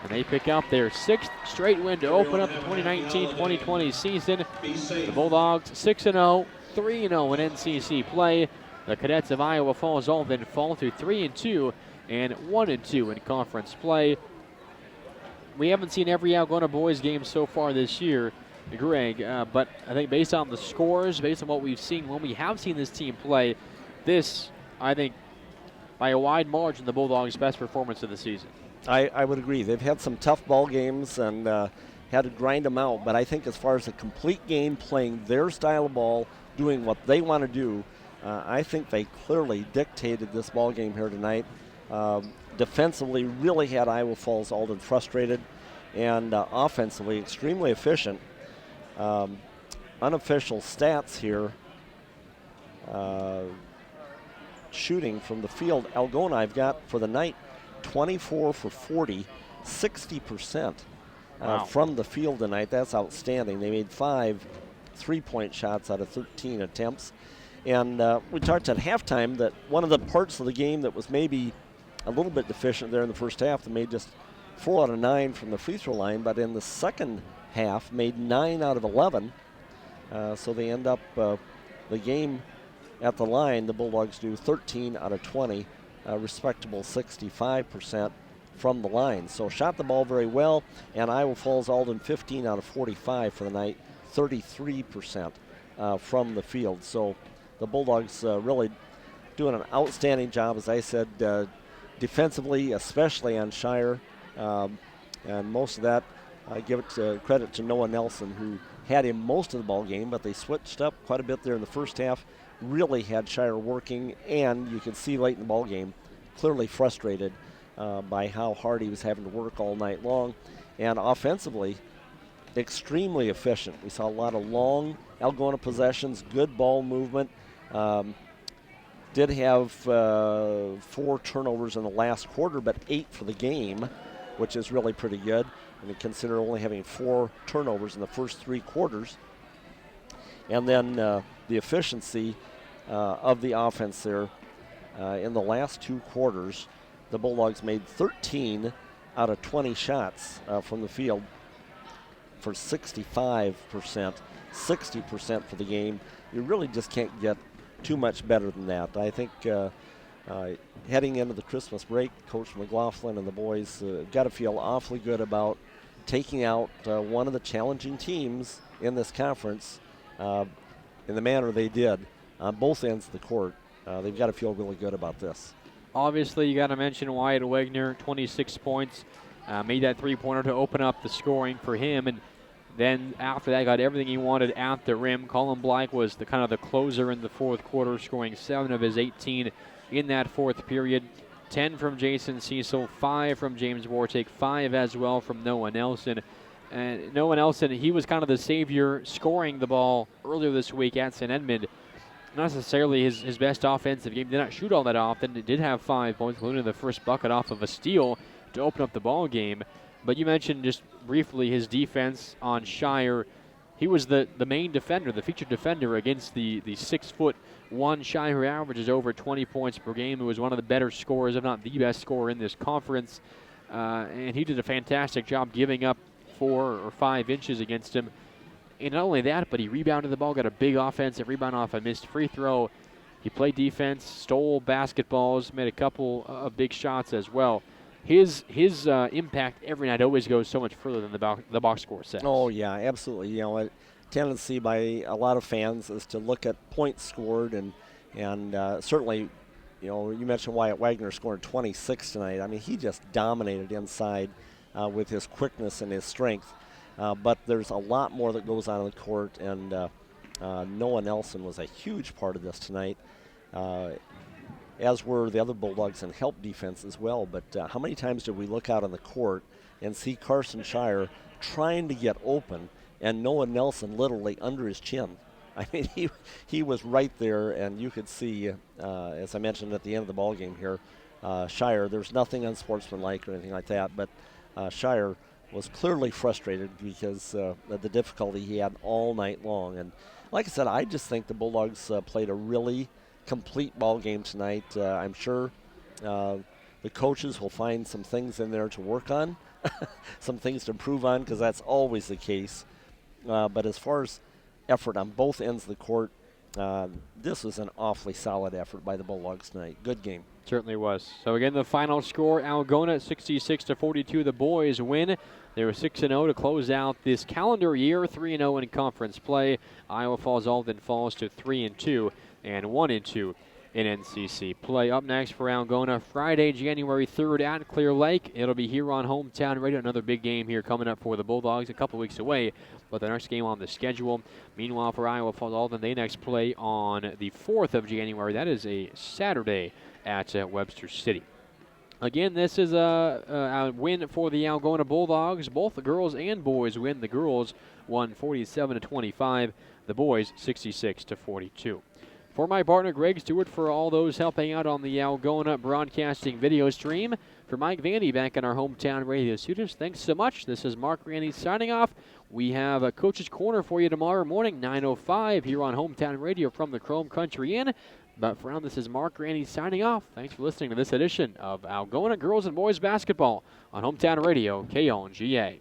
And they pick up their 6th straight win to open up the 2019-2020 season. The Bulldogs 6-0, 3-0 in NCC play. The Cadets of Iowa Falls-Alden fall to 3-2 and 1-2 in conference play. we haven't seen every Algona boys game so far this year, Greg, but I think based on the scores, based on what we've seen when we have seen this team play, this, I think, by a wide margin, the Bulldogs' best performance of the season. I would agree. They've had some tough ball games and had to grind them out, but I think as far as a complete game, playing their style of ball, doing what they want to do, I think they clearly dictated this ball game here tonight. Defensively, really had Iowa Falls-Alden frustrated, and offensively, extremely efficient. Unofficial stats here. Shooting from the field, Algona I've got for the night 24 for 40, 60% from the field tonight. That's outstanding. They made 5 3-point shots out of 13 attempts. And we talked at halftime that one of the parts of the game that was maybe a little bit deficient there in the first half, they made just 4 out of 9 from the free throw line, but in the second half made 9 out of 11. So they end up the game at the line. The Bulldogs do 13 out of 20, respectable 65% from the line. So shot the ball very well, and Iowa Falls-Alden 15 out of 45 for the night, 33% from the field. So the Bulldogs really doing an outstanding job, as I said, defensively, especially on Shire. And most of that, I give it credit to Noah Nelson, who had him most of the ball game, but they switched up quite a bit there in the first half. Really had Shire working, and you could see late in the ball game, clearly frustrated by how hard he was having to work all night long. And offensively, extremely efficient. We saw a lot of long Algona possessions, good ball movement. Did have 4 turnovers in the last quarter, but 8 for the game, which is really pretty good. And you consider only having 4 turnovers in the first 3 quarters. And then the efficiency of the offense there in the last 2 quarters, the Bulldogs made 13 out of 20 shots from the field for 65%, 60% for the game. You really just can't get too much better than that. I think heading into the Christmas break, Coach McLaughlin and the boys got to feel awfully good about taking out one of the challenging teams in this conference in the manner they did on both ends of the court. They've got to feel really good about this. Obviously, you got to mention Wyatt Wegner, 26 points, made that 3-pointer to open up the scoring for him, and then after that got everything he wanted at the rim. Colin Black was the kind of the closer in the fourth quarter, scoring 7 of his 18 in that fourth period. 10 from Jason Cecil, 5 from James Wartake, 5 as well from Noah Nelson. And Noah Nelson, he was kind of the savior scoring the ball earlier this week at St. Edmund. Not necessarily his best offensive game. Did not shoot all that often. He did have 5 points, including the first bucket off of a steal to open up the ball game. But you mentioned just briefly his defense on Shire. He was the main defender, the featured defender against the 6'1" Shire, who averages over 20 points per game. Who was one of the better scorers, if not the best scorer in this conference. And he did a fantastic job giving up 4 or 5 inches against him. And not only that, but he rebounded the ball, got a big offensive rebound off a missed free throw. He played defense, stole basketballs, made a couple of big shots as well. His impact every night always goes so much further than the box score says. Oh, yeah, absolutely. You know, a tendency by a lot of fans is to look at points scored, and certainly, you know, you mentioned Wyatt Wagner scoring 26 tonight. I mean, he just dominated inside with his quickness and his strength. But there's a lot more that goes on in the court, and Noah Nelson was a huge part of this tonight, as were the other Bulldogs in help defense as well. But how many times did we look out on the court and see Carson Shire trying to get open, and Noah Nelson literally under his chin? I mean, he was right there, and you could see, as I mentioned at the end of the ball game here, Shire, there's nothing unsportsmanlike or anything like that, but Shire was clearly frustrated because of the difficulty he had all night long. And like I said, I just think the Bulldogs played a really complete ball game tonight. I'm sure the coaches will find some things in there to work on, some things to improve on, because that's always the case. But as far as effort on both ends of the court, This was an awfully solid effort by the Bulldogs tonight. Good game. Certainly was. So again, the final score, Algona 66-42. The boys win. They were 6-0 to close out this calendar year, 3-0 in conference play. Iowa Falls-Alden falls to 3-2 and 1-2 in NCC play. Up next for Algona, Friday, January 3rd at Clear Lake. It'll be here on Hometown Radio. Another big game here coming up for the Bulldogs a couple weeks away, but the next game on the schedule. Meanwhile, for Iowa Falls-Alden, they next play on the 4th of January. That is a Saturday at Webster City. Again, this is a win for the Algona Bulldogs. Both the girls and boys win. The girls won 47-25. The boys 66-42. For my partner Greg Stewart, for all those helping out on the Algona Broadcasting video stream, for Mike Vandy back in our Hometown Radio studios, thanks so much. This is Mark Randy signing off. We have a Coach's Corner for you tomorrow morning, 9:05 here on Hometown Radio from the Chrome Country Inn. But for now, this is Mark Randy signing off. Thanks for listening to this edition of Algona Girls and Boys Basketball on Hometown Radio, KLGA.